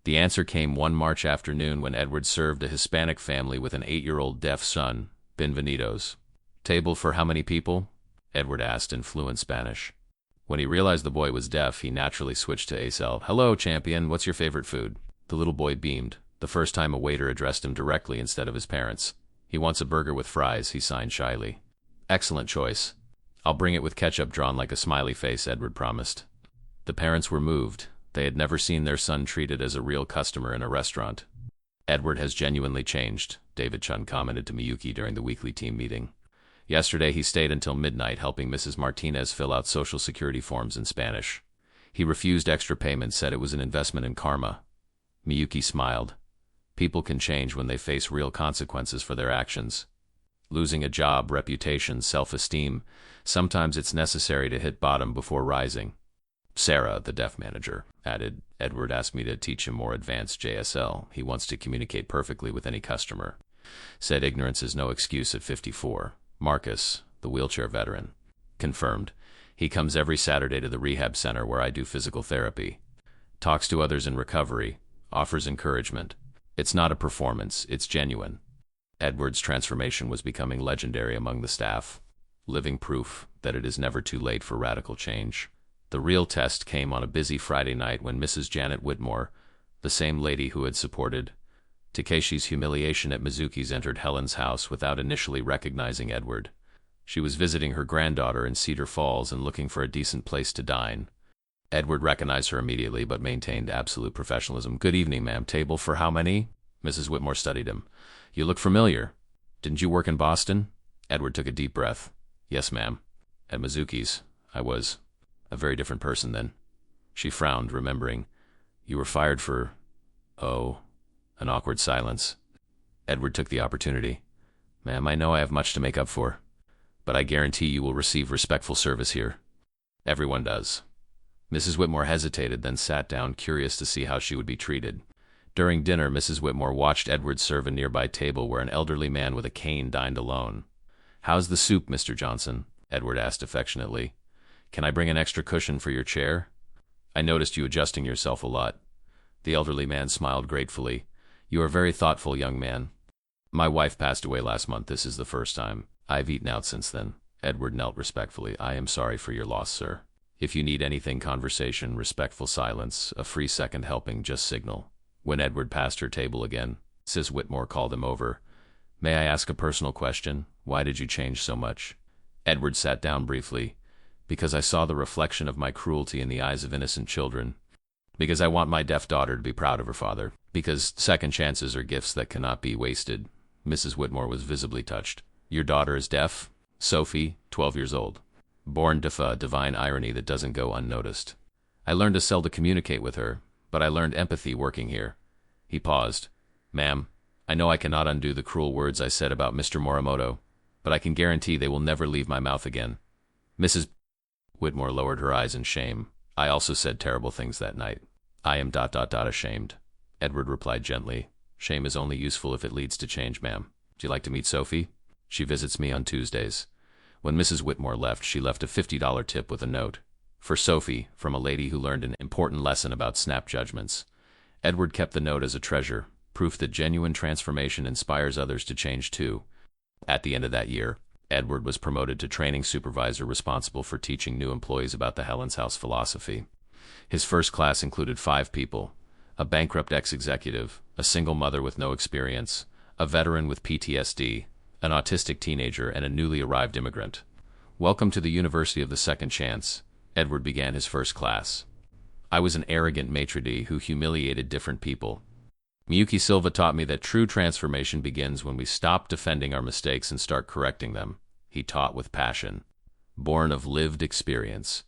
The answer came one March afternoon when Edward served a Hispanic family with an 8-year-old deaf son. Bienvenidos. Table for how many people? Edward asked in fluent Spanish. When he realized the boy was deaf, he naturally switched to ASL. Hello, champion. What's your favorite food? The little boy beamed, the first time a waiter addressed him directly instead of his parents. He wants a burger with fries, he signed shyly. Excellent choice. I'll bring it with ketchup drawn like a smiley face, Edward promised. The parents were moved. They had never seen their son treated as a real customer in a restaurant. Edward has genuinely changed, David Chun commented to Miyuki during the weekly team meeting. Yesterday he stayed until midnight helping Mrs. Martinez fill out Social Security forms in Spanish. He refused extra payment, said it was an investment in karma. Miyuki smiled. People can change when they face real consequences for their actions. Losing a job, reputation, self-esteem, sometimes it's necessary to hit bottom before rising. Sarah, the deaf manager, added, Edward asked me to teach him more advanced JSL. He wants to communicate perfectly with any customer. Said ignorance is no excuse at 54. Marcus, the wheelchair veteran, confirmed. He comes every Saturday to the rehab center where I do physical therapy. Talks to others in recovery. Offers encouragement. It's not a performance, it's genuine. Edward's transformation was becoming legendary among the staff, living proof that it is never too late for radical change. The real test came on a busy Friday night when Mrs. Janet Whitmore, the same lady who had supported Takeshi's humiliation at Mizuki's, entered Helen's house without initially recognizing Edward. She was visiting her granddaughter in Cedar Falls and looking for a decent place to dine. Edward recognized her immediately but maintained absolute professionalism. Good evening, ma'am. Table for how many? Mrs. Whitmore studied him. You look familiar. Didn't you work in Boston? Edward took a deep breath. Yes, ma'am. At Mizuki's, I was a very different person then. She frowned, remembering. You were fired for... Oh, an awkward silence. Edward took the opportunity. Ma'am, I know I have much to make up for, but I guarantee you will receive respectful service here. Everyone does. Mrs. Whitmore hesitated, then sat down, curious to see how she would be treated. During dinner, Mrs. Whitmore watched Edward serve a nearby table where an elderly man with a cane dined alone. "How's the soup, Mr. Johnson?" Edward asked affectionately. "Can I bring an extra cushion for your chair? I noticed you adjusting yourself a lot." The elderly man smiled gratefully. "You are very thoughtful, young man. My wife passed away last month. This is the first time. I've eaten out since then." Edward knelt respectfully. "I am sorry for your loss, sir. If you need anything, conversation, respectful silence, a free second helping, just signal." When Edward passed her table again, Mrs. Whitmore called him over. "May I ask a personal question? Why did you change so much?" Edward sat down briefly. "Because I saw the reflection of my cruelty in the eyes of innocent children. Because I want my deaf daughter to be proud of her father. Because second chances are gifts that cannot be wasted." Mrs. Whitmore was visibly touched. "Your daughter is deaf?" Sophie, 12 years old. Born deaf, a divine irony that doesn't go unnoticed. "I learned to sell to communicate with her, but I learned empathy working here." He paused. "Ma'am, I know I cannot undo the cruel words I said about Mr. Morimoto, but I can guarantee they will never leave my mouth again." Mrs. Whitmore lowered her eyes in shame. "I also said terrible things that night. I am ashamed." Edward replied gently. "Shame is only useful if it leads to change, ma'am. Do you like to meet Sophie? She visits me on Tuesdays." When Mrs. Whitmore left, she left a $50 tip with a note. "For Sophie, from a lady who learned an important lesson about snap judgments." Edward kept the note as a treasure, proof that genuine transformation inspires others to change too. At the end of that year, Edward was promoted to training supervisor responsible for teaching new employees about the Helen's House philosophy. His first class included 5 people: a bankrupt ex-executive, a single mother with no experience, a veteran with PTSD, an autistic teenager, and a newly arrived immigrant. "Welcome to the University of the Second Chance," Edward began his first class. "I was an arrogant maitre d' who humiliated different people. Miyuki Silva taught me that true transformation begins when we stop defending our mistakes and start correcting them." He taught with passion, born of lived experience.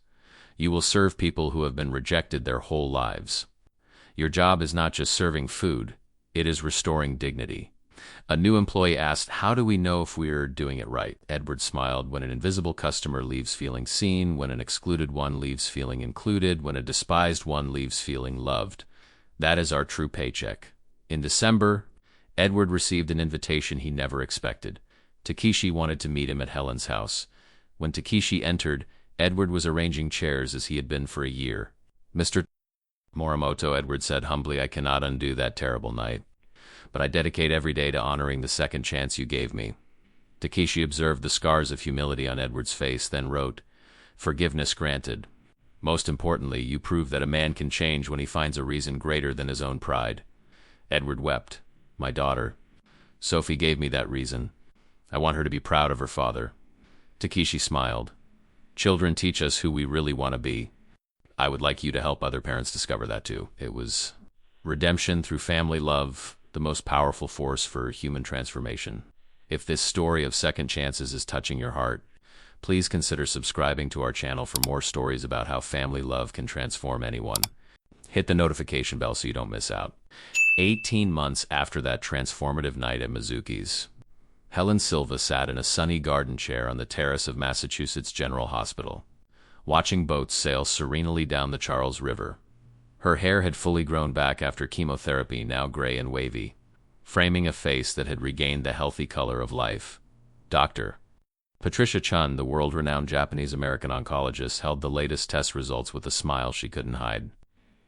"You will serve people who have been rejected their whole lives. Your job is not just serving food, it is restoring dignity." A new employee asked, "How do we know if we're doing it right?" Edward smiled. "When an invisible customer leaves feeling seen, when an excluded one leaves feeling included, when a despised one leaves feeling loved. That is our true paycheck." In December, Edward received an invitation he never expected. Takeshi wanted to meet him at Helen's house. When Takeshi entered, Edward was arranging chairs as he had been for a year. "Mr. Morimoto," Edward said humbly, "I cannot undo that terrible night, but I dedicate every day to honoring the second chance you gave me." Takeshi observed the scars of humility on Edward's face, then wrote, "Forgiveness granted. Most importantly, you prove that a man can change when he finds a reason greater than his own pride." Edward wept. "My daughter, Sophie, gave me that reason. I want her to be proud of her father." Takeshi smiled. "Children teach us who we really want to be. I would like you to help other parents discover that too." It was redemption through family love, the most powerful force for human transformation. If this story of second chances is touching your heart, please consider subscribing to our channel for more stories about how family love can transform anyone. Hit the notification bell so you don't miss out. 18 months after that transformative night at Mizuki's, Helen Silva sat in a sunny garden chair on the terrace of Massachusetts General Hospital, watching boats sail serenely down the Charles River. Her hair had fully grown back after chemotherapy, now gray and wavy, framing a face that had regained the healthy color of life. Dr. Patricia Chun, the world-renowned Japanese-American oncologist, held the latest test results with a smile she couldn't hide.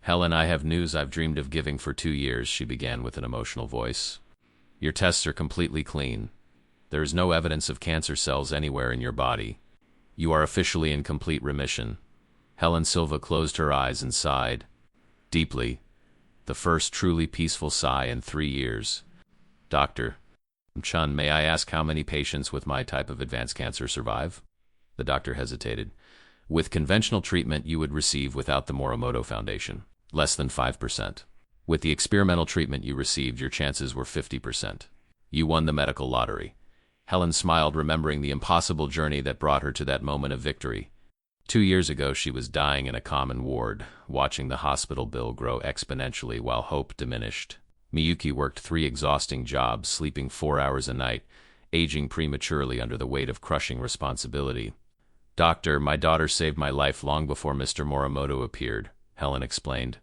"Helen, I have news I've dreamed of giving for 2 years," she began with an emotional voice. "Your tests are completely clean. There is no evidence of cancer cells anywhere in your body. You are officially in complete remission." Helen Silva closed her eyes and sighed deeply, the first truly peaceful sigh in 3 years. "Dr. Chun, may I ask how many patients with my type of advanced cancer survive?" The doctor hesitated. "With conventional treatment you would receive without the Morimoto Foundation less than 5%. With the experimental treatment you received, your chances were 50%. You won the medical lottery." Helen smiled, remembering the impossible journey that brought her to that moment of victory. 2 years ago, she was dying in a common ward, watching the hospital bill grow exponentially while hope diminished. Miyuki worked 3 exhausting jobs, sleeping 4 hours a night, aging prematurely under the weight of crushing responsibility. Doctor, my daughter saved my life long before Mr. Morimoto appeared, Helen explained.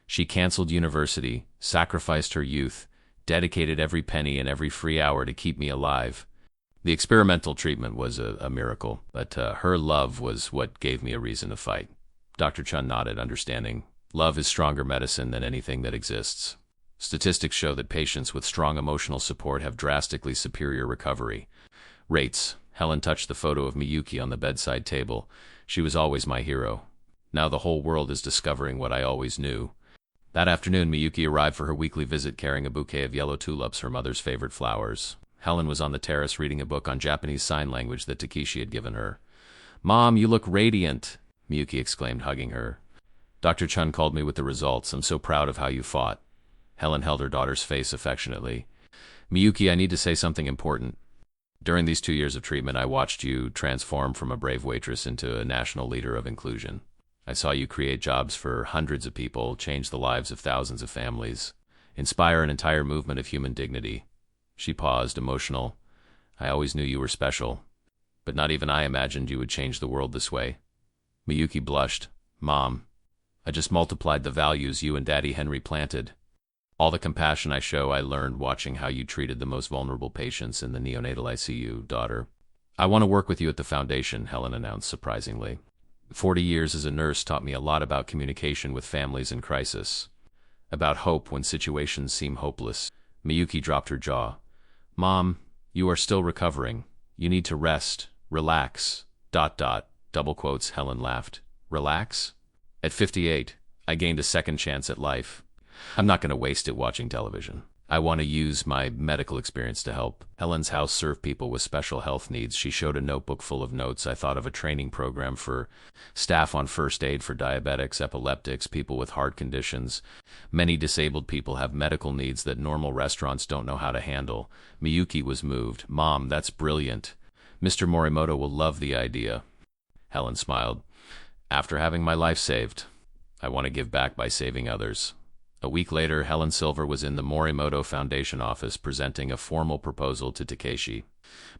She canceled university, sacrificed her youth, dedicated every penny and every free hour to keep me alive. The experimental treatment was a miracle, but her love was what gave me a reason to fight. Dr. Chun nodded, understanding. Love is stronger medicine than anything that exists. Statistics show that patients with strong emotional support have drastically superior recovery rates. Helen touched the photo of Miyuki on the bedside table. She was always my hero. Now the whole world is discovering what I always knew. That afternoon, Miyuki arrived for her weekly visit carrying a bouquet of yellow tulips, her mother's favorite flowers. Helen was on the terrace reading a book on Japanese sign language that Takeshi had given her. "Mom, you look radiant," Miyuki exclaimed, hugging her. "Dr. Chun called me with the results. I'm so proud of how you fought." Helen held her daughter's face affectionately. "Miyuki, I need to say something important. During these 2 years of treatment, I watched you transform from a brave waitress into a national leader of inclusion. I saw you create jobs for hundreds of people, change the lives of thousands of families, inspire an entire movement of human dignity." She paused, emotional. "I always knew you were special, but not even I imagined you would change the world this way." Miyuki blushed. "Mom, I just multiplied the values you and Daddy Henry planted. All the compassion I show, I learned watching how you treated the most vulnerable patients in the neonatal ICU, daughter." "I want to work with you at the foundation," Helen announced surprisingly. 40 years as a nurse taught me a lot about communication with families in crisis, about hope when situations seem hopeless." Miyuki dropped her jaw. "Mom, you are still recovering. You need to rest, relax, ... double quotes." Helen laughed. "Relax? At 58, I gained a second chance at life. I'm not going to waste it watching television. I want to use my medical experience to help." Helen's house served people with special health needs. She showed a notebook full of notes. "I thought of a training program for staff on first aid for diabetics, epileptics, people with heart conditions. Many disabled people have medical needs that normal restaurants don't know how to handle." Miyuki was moved. "Mom, that's brilliant. Mr. Morimoto will love the idea." Helen smiled. "After having my life saved, I want to give back by saving others." A week later, Helen Silver was in the Morimoto Foundation office presenting a formal proposal to Takeshi.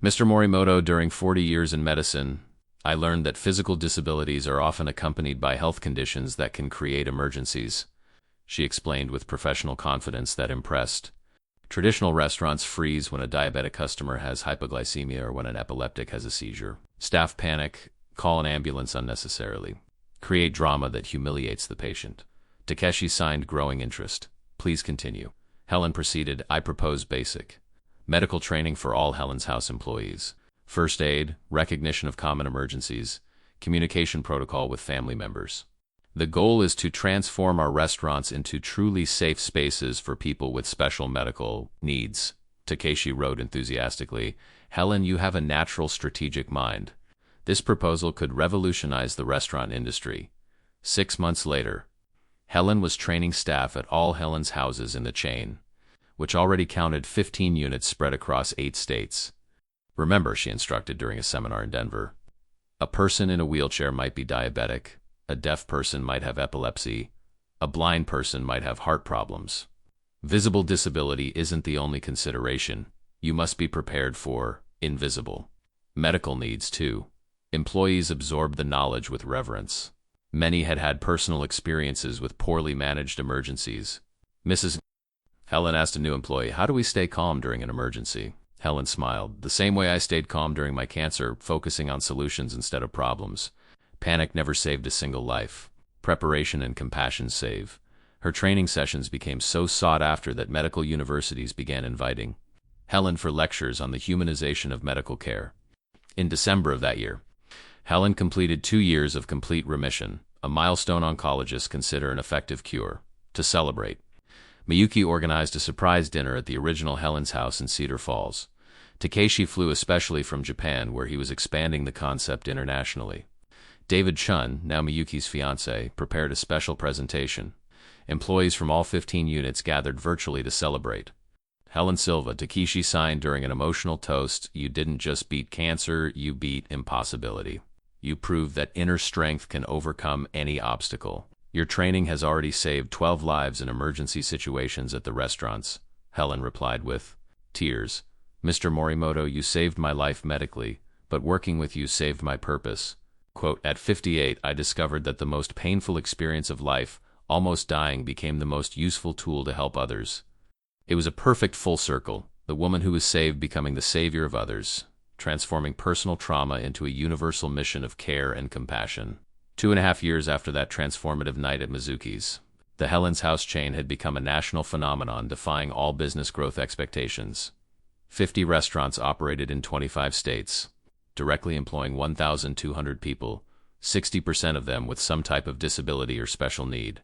"Mr. Morimoto, during 40 years in medicine, I learned that physical disabilities are often accompanied by health conditions that can create emergencies," she explained with professional confidence that impressed. "Traditional restaurants freeze when a diabetic customer has hypoglycemia or when an epileptic has a seizure. Staff panic, call an ambulance unnecessarily, create drama that humiliates the patient." Takeshi signed, growing interest. "Please continue." Helen proceeded. "I propose basic medical training for all Helen's House employees. First aid, recognition of common emergencies, communication protocol with family members. The goal is to transform our restaurants into truly safe spaces for people with special medical needs." Takeshi wrote enthusiastically. "Helen, you have a natural strategic mind. This proposal could revolutionize the restaurant industry." 6 months later, Helen was training staff at all Helen's houses in the chain, which already counted 15 units spread across 8 states. "Remember," she instructed during a seminar in Denver, "a person in a wheelchair might be diabetic, a deaf person might have epilepsy, a blind person might have heart problems. Visible disability isn't the only consideration. You must be prepared for invisible medical needs too." Employees absorbed the knowledge with reverence. Many had had personal experiences with poorly managed emergencies. "Mrs. Helen asked a new employee, "How do we stay calm during an emergency?" Helen smiled. "The same way I stayed calm during my cancer, focusing on solutions instead of problems. Panic never saved a single life. Preparation and compassion save." Her training sessions became so sought after that medical universities began inviting Helen for lectures on the humanization of medical care. In December of that year, Helen completed 2 years of complete remission, a milestone oncologists consider an effective cure. To celebrate, Miyuki organized a surprise dinner at the original Helen's House in Cedar Falls. Takeshi flew especially from Japan, where he was expanding the concept internationally. David Chun, now Miyuki's fiancé, prepared a special presentation. Employees from all 15 units gathered virtually to celebrate. Helen Silva, Takeshi signed during an emotional toast, "You didn't just beat cancer, you beat impossibility. You proved that inner strength can overcome any obstacle. Your training has already saved 12 lives in emergency situations at the restaurants." Helen replied with tears. "Mr. Morimoto, you saved my life medically, but working with you saved my purpose. Quote, "At 58, I discovered that the most painful experience of life, almost dying, became the most useful tool to help others. It was a perfect full circle, the woman who was saved becoming the savior of others, transforming personal trauma into a universal mission of care and compassion." 2.5 years after that transformative night at Mizuki's, the Helen's House chain had become a national phenomenon, defying all business growth expectations. 50 restaurants operated in 25 states, directly employing 1,200 people, 60% of them with some type of disability or special need.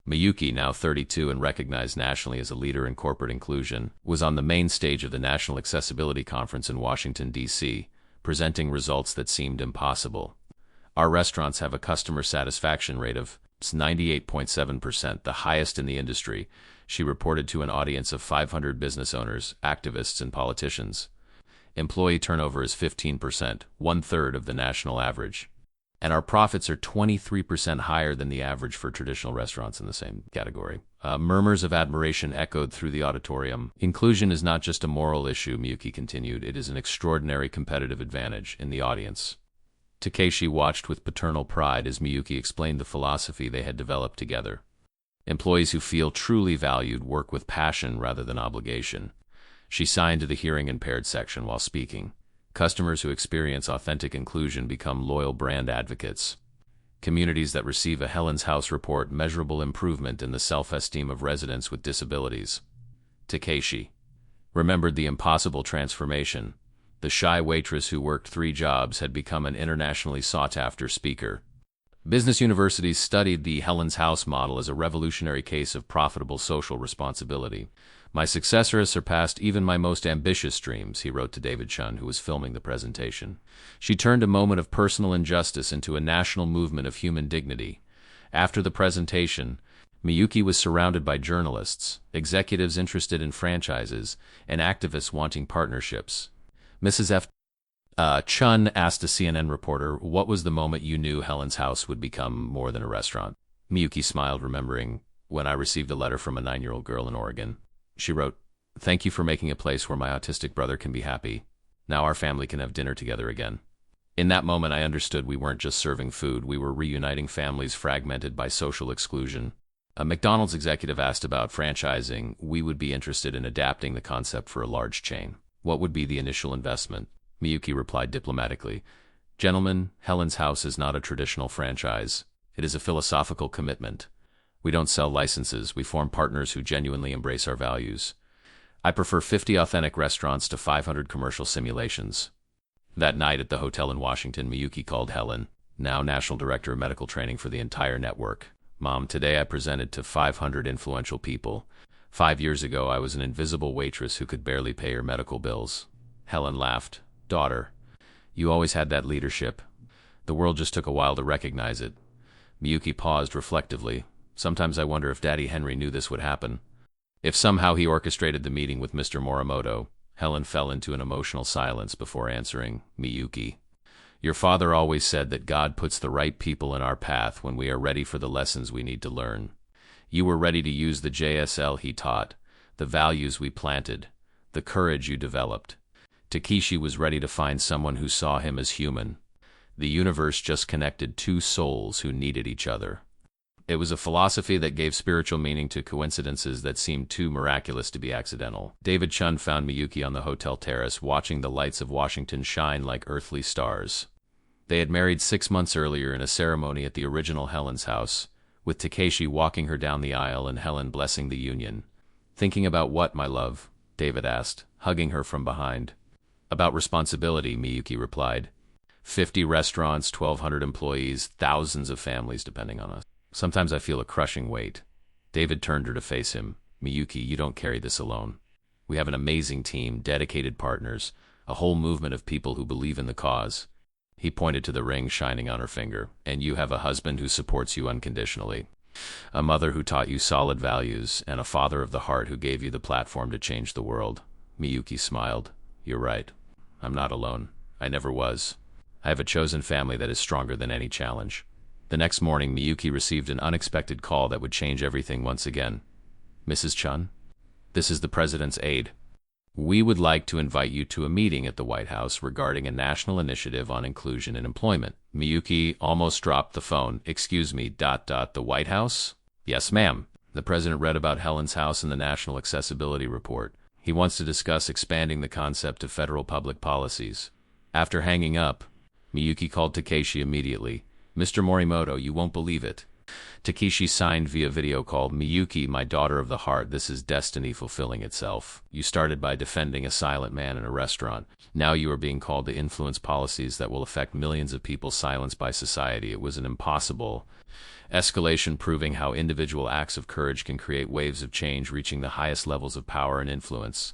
Miyuki, now 32 and recognized nationally as a leader in corporate inclusion, was on the main stage of the National Accessibility Conference in Washington, D.C., presenting results that seemed impossible. "Our restaurants have a customer satisfaction rate of 98.7%, the highest in the industry," she reported to an audience of 500 business owners, activists, and politicians. "Employee turnover is 15%, one-third of the national average. And our profits are 23% higher than the average for traditional restaurants in the same category." Murmurs of admiration echoed through the auditorium. "Inclusion is not just a moral issue," Miyuki continued. "It is an extraordinary competitive advantage." In the audience, Takeshi watched with paternal pride as Miyuki explained the philosophy they had developed together. "Employees who feel truly valued work with passion rather than obligation." She signed to the hearing-impaired section while speaking. "Customers who experience authentic inclusion become loyal brand advocates." Communities that receive a Helen's House report measurable improvement in the self-esteem of residents with disabilities. Takeshi remembered the impossible transformation. The shy waitress who worked 3 jobs had become an internationally sought-after speaker. Business universities studied the Helen's House model as a revolutionary case of profitable social responsibility. "My successor has surpassed even my most ambitious dreams," he wrote to David Chun, who was filming the presentation. She turned a moment of personal injustice into a national movement of human dignity. After the presentation, Miyuki was surrounded by journalists, executives interested in franchises, and activists wanting partnerships. Mrs. Chun asked a CNN reporter, "What was the moment you knew Helen's House would become more than a restaurant?" Miyuki smiled, remembering, "When I received a letter from a 9-year-old girl in Oregon. She wrote, 'Thank you for making a place where my autistic brother can be happy. Now our family can have dinner together again.' In that moment I understood we weren't just serving food, we were reuniting families fragmented by social exclusion." A McDonald's executive asked about franchising. "We would be interested in adapting the concept for a large chain. What would be the initial investment?" Miyuki replied diplomatically, "Gentlemen, Helen's House is not a traditional franchise. It is a philosophical commitment. We don't sell licenses, we form partners who genuinely embrace our values. I prefer 50 authentic restaurants to 500 commercial simulations." That night at the hotel in Washington, Miyuki called Helen, now National Director of Medical Training for the entire network. "Mom, today I presented to 500 influential people. 5 years ago I was an invisible waitress who could barely pay her medical bills." Helen laughed. "Daughter, you always had that leadership. The world just took a while to recognize it." Miyuki paused reflectively. "Sometimes I wonder if Daddy Henry knew this would happen. If somehow he orchestrated the meeting with Mr. Morimoto." Helen fell into an emotional silence before answering. "Miyuki, your father always said that God puts the right people in our path when we are ready for the lessons we need to learn. You were ready to use the JSL he taught, the values we planted, the courage you developed. Takeshi was ready to find someone who saw him as human. The universe just connected 2 souls who needed each other." It was a philosophy that gave spiritual meaning to coincidences that seemed too miraculous to be accidental. David Chun found Miyuki on the hotel terrace, watching the lights of Washington shine like earthly stars. They had married 6 months earlier in a ceremony at the original Helen's House, with Takeshi walking her down the aisle and Helen blessing the union. "Thinking about what, my love?" David asked, hugging her from behind. "About responsibility," Miyuki replied. 50 restaurants, 1,200 employees, thousands of families depending on us. Sometimes I feel a crushing weight." David turned her to face him. "Miyuki, you don't carry this alone. We have an amazing team, dedicated partners, a whole movement of people who believe in the cause." He pointed to the ring shining on her finger. "And you have a husband who supports you unconditionally, a mother who taught you solid values, and a father of the heart who gave you the platform to change the world." Miyuki smiled. "You're right. I'm not alone. I never was. I have a chosen family that is stronger than any challenge." The next morning, Miyuki received an unexpected call that would change everything once again. "Mrs. Chun, this is the president's aide." We would like to invite you to a meeting at the White House regarding a national initiative on inclusion in employment. Miyuki almost dropped the phone. Excuse me, the White House? Yes, ma'am. The president read about Helen's house in the National Accessibility Report. He wants to discuss expanding the concept of federal public policies. After hanging up, Miyuki called Takeshi immediately. Mr. Morimoto, you won't believe it. Takeshi signed via video call. Miyuki, my daughter of the heart, this is destiny fulfilling itself. You started by defending a silent man in a restaurant. Now you are being called to influence policies that will affect millions of people silenced by society. It was an impossible escalation, proving how individual acts of courage can create waves of change reaching the highest levels of power and influence.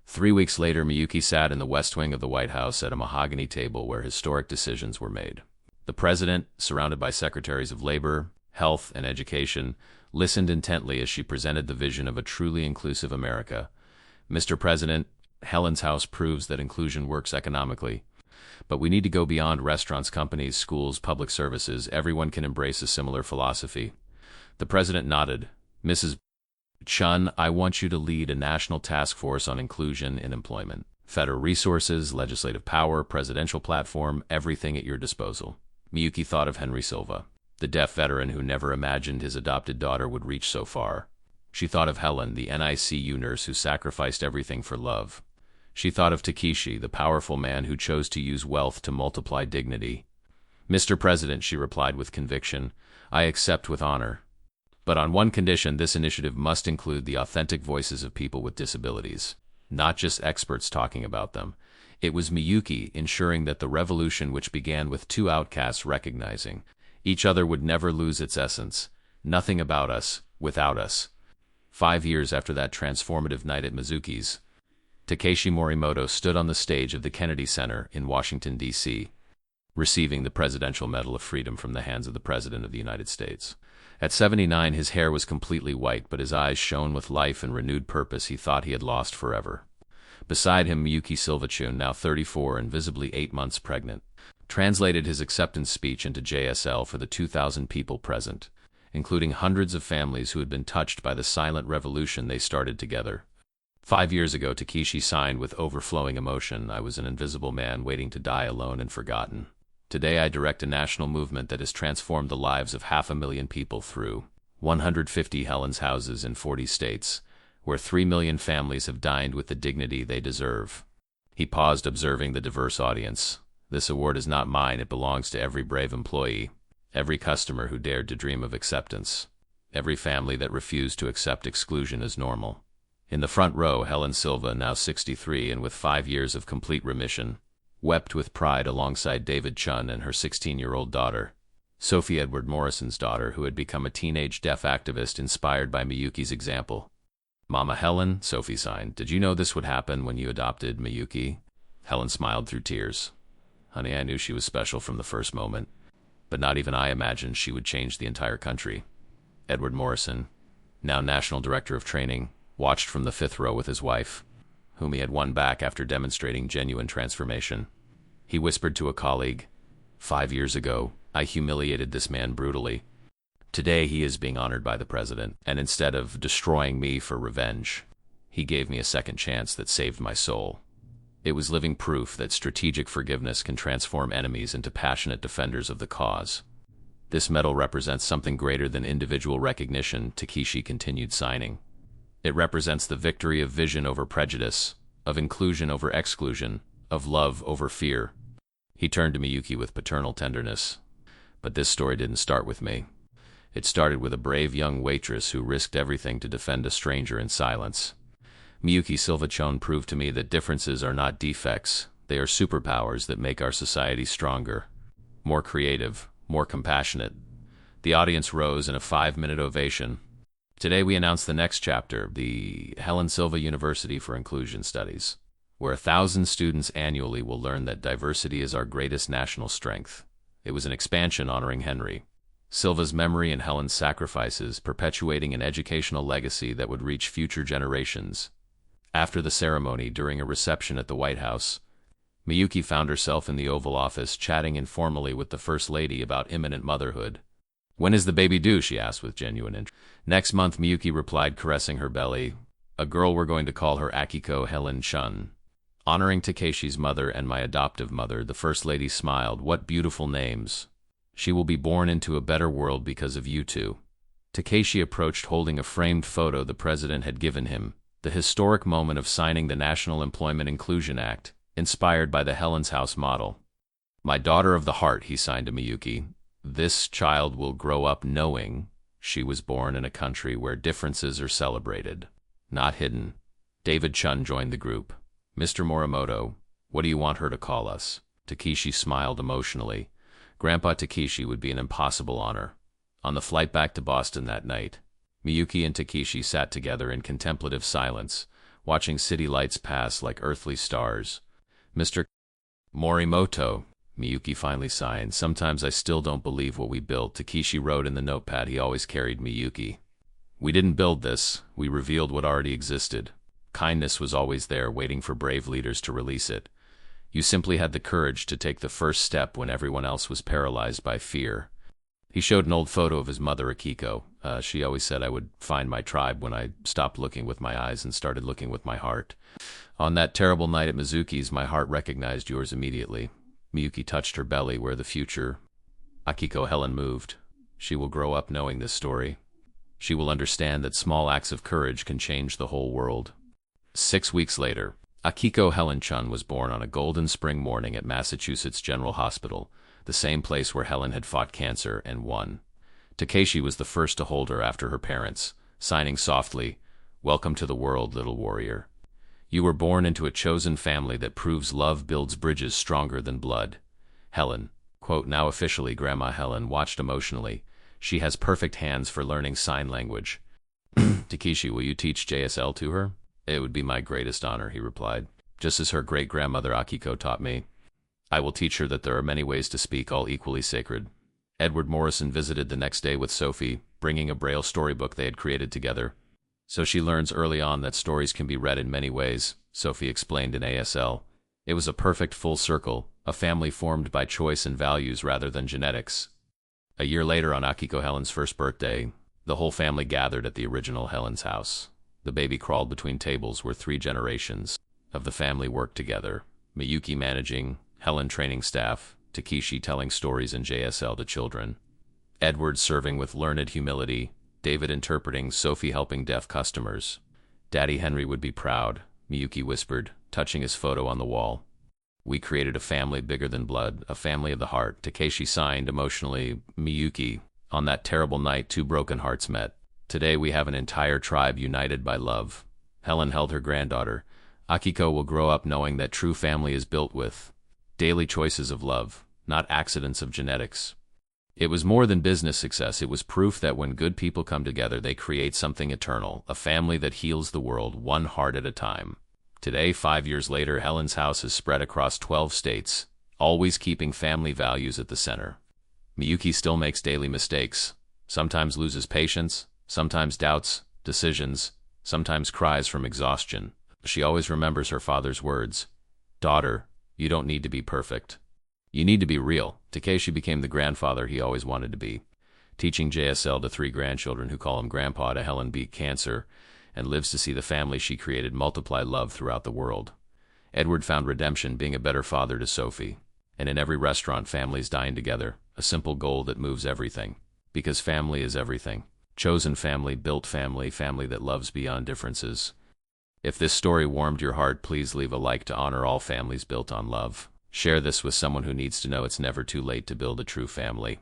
3 weeks later, Miyuki sat in the West Wing of the White House at a mahogany table where historic decisions were made. The president, surrounded by secretaries of labor, health, and education, listened intently as she presented the vision of a truly inclusive America. Mr. President, Helen's house proves that inclusion works economically. But we need to go beyond restaurants, companies, schools, public services. Everyone can embrace a similar philosophy. The president nodded. Mrs. Chun, I want you to lead a national task force on inclusion in employment. Federal resources, legislative power, presidential platform, everything at your disposal. Miyuki thought of Henry Silva, the deaf veteran who never imagined his adopted daughter would reach so far. She thought of Helen, the NICU nurse who sacrificed everything for love. She thought of Takeshi, the powerful man who chose to use wealth to multiply dignity. Mr. President, she replied with conviction, I accept with honor. But on one condition, this initiative must include the authentic voices of people with disabilities, not just experts talking about them. It was Miyuki ensuring that the revolution, which began with two outcasts recognizing each other, would never lose its essence. Nothing about us, without us. 5 years after that transformative night at Mizuki's, Takeshi Morimoto stood on the stage of the Kennedy Center in Washington, D.C., receiving the Presidential Medal of Freedom from the hands of the President of the United States. At 79, his hair was completely white, but his eyes shone with life and renewed purpose he thought he had lost forever. Beside him, Miyuki Silvachun, now 34 and visibly 8 months pregnant, translated his acceptance speech into JSL for the 2,000 people present, including hundreds of families who had been touched by the silent revolution they started together. 5 years ago, Takeshi signed with overflowing emotion, I was an invisible man waiting to die alone and forgotten. Today I direct a national movement that has transformed the lives of 500,000 people through 150 Helen's houses in 40 states, where 3 million families have dined with the dignity they deserve. He paused, observing the diverse audience. This award is not mine, it belongs to every brave employee, every customer who dared to dream of acceptance, every family that refused to accept exclusion as normal. In the front row, Helen Silva, now 63 and with 5 years of complete remission, wept with pride alongside David Chun and her 16-year-old daughter, Sophie Edward Morrison's daughter, who had become a teenage deaf activist inspired by Miyuki's example. Mama Helen, Sophie signed, did you know this would happen when you adopted Miyuki? Helen smiled through tears. Honey, I knew she was special from the first moment, but not even I imagined she would change the entire country. Edward Morrison, now National Director of Training, watched from the 5th row with his wife, whom he had won back after demonstrating genuine transformation. He whispered to a colleague, 5 years ago, I humiliated this man brutally. Today he is being honored by the president, and instead of destroying me for revenge, he gave me a second chance that saved my soul. It was living proof that strategic forgiveness can transform enemies into passionate defenders of the cause. This medal represents something greater than individual recognition, Takeshi continued, signing. It represents the victory of vision over prejudice, of inclusion over exclusion, of love over fear. He turned to Miyuki with paternal tenderness. But this story didn't start with me. It started with a brave young waitress who risked everything to defend a stranger in silence. Miyuki Silvachun proved to me that differences are not defects, they are superpowers that make our society stronger, more creative, more compassionate. The audience rose in a 5-minute ovation. Today we announce the next chapter, the Helen Silva University for Inclusion Studies, where 1,000 students annually will learn that diversity is our greatest national strength. It was an expansion honoring Henry Silva's memory and Helen's sacrifices, perpetuating an educational legacy that would reach future generations. After the ceremony, during a reception at the White House, Miyuki found herself in the Oval Office chatting informally with the First Lady about imminent motherhood. When is the baby due? She asked with genuine interest. Next month, Miyuki replied, caressing her belly. A girl we're going to call her Akiko Helen Chun. Honoring Takeshi's mother and my adoptive mother, the First Lady smiled. What beautiful names. She will be born into a better world because of you two. Takeshi approached holding a framed photo the president had given him, the historic moment of signing the National Employment Inclusion Act, inspired by the Helen's House model. My daughter of the heart, he signed to Miyuki. This child will grow up knowing she was born in a country where differences are celebrated, not hidden. David Chun joined the group. Mr. Morimoto, what do you want her to call us? Takeshi smiled emotionally. Grandpa Takeshi would be an impossible honor. On the flight back to Boston that night, Miyuki and Takeshi sat together in contemplative silence, watching city lights pass like earthly stars. Mr. Morimoto, Miyuki finally sighed. Sometimes I still don't believe what we built, Takeshi wrote in the notepad he always carried Miyuki. We didn't build this, we revealed what already existed. Kindness was always there, waiting for brave leaders to release it. You simply had the courage to take the first step when everyone else was paralyzed by fear. He showed an old photo of his mother, Akiko. She always said I would find my tribe when I stopped looking with my eyes and started looking with my heart. On that terrible night at Mizuki's, my heart recognized yours immediately. Miyuki touched her belly where the future Akiko Helen moved. She will grow up knowing this story. She will understand that small acts of courage can change the whole world. 6 weeks later, Akiko Helen Chun was born on a golden spring morning at Massachusetts General Hospital, the same place where Helen had fought cancer and won. Takeshi was the first to hold her after her parents, signing softly, "Welcome to the world, little warrior. You were born into a chosen family that proves love builds bridges stronger than blood." Helen, quote, now officially Grandma Helen, watched emotionally. She has perfect hands for learning sign language. Takeshi, will you teach JSL to her? It would be my greatest honor, he replied, just as her great-grandmother Akiko taught me. I will teach her that there are many ways to speak, all equally sacred. Edward Morrison visited the next day with Sophie, bringing a Braille storybook they had created together. So she learns early on that stories can be read in many ways, Sophie explained in ASL. It was a perfect full circle, a family formed by choice and values rather than genetics. A year later, on Akiko Helen's first birthday, the whole family gathered at the original Helen's house. The baby crawled between tables where 3 generations of the family worked together. Miyuki managing, Helen training staff, Takeshi telling stories in JSL to children. Edward serving with learned humility, David interpreting, Sophie helping deaf customers. Daddy Henry would be proud, Miyuki whispered, touching his photo on the wall. We created a family bigger than blood, a family of the heart, Takeshi signed emotionally. Miyuki, on that terrible night 2 broken hearts met. Today we have an entire tribe united by love. Helen held her granddaughter. Akiko will grow up knowing that true family is built with daily choices of love, not accidents of genetics. It was more than business success. It was proof that when good people come together, they create something eternal, a family that heals the world one heart at a time. Today, 5 years later, Helen's house is spread across 12 states, always keeping family values at the center. Miyuki still makes daily mistakes, sometimes loses patience, sometimes doubts decisions, sometimes cries from exhaustion. She always remembers her father's words. Daughter, you don't need to be perfect. You need to be real. Takeshi became the grandfather he always wanted to be, teaching JSL to 3 grandchildren who call him Grandpa. To Helen beat cancer and lives to see the family she created multiply love throughout the world. Edward found redemption being a better father to Sophie. And in every restaurant, families dine together, a simple goal that moves everything. Because family is everything. Chosen family, built family, family that loves beyond differences. If this story warmed your heart, please leave a like to honor all families built on love. Share this with someone who needs to know it's never too late to build a true family.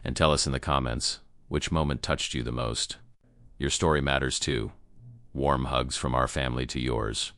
And tell us in the comments, which moment touched you the most? Your story matters too. Warm hugs from our family to yours.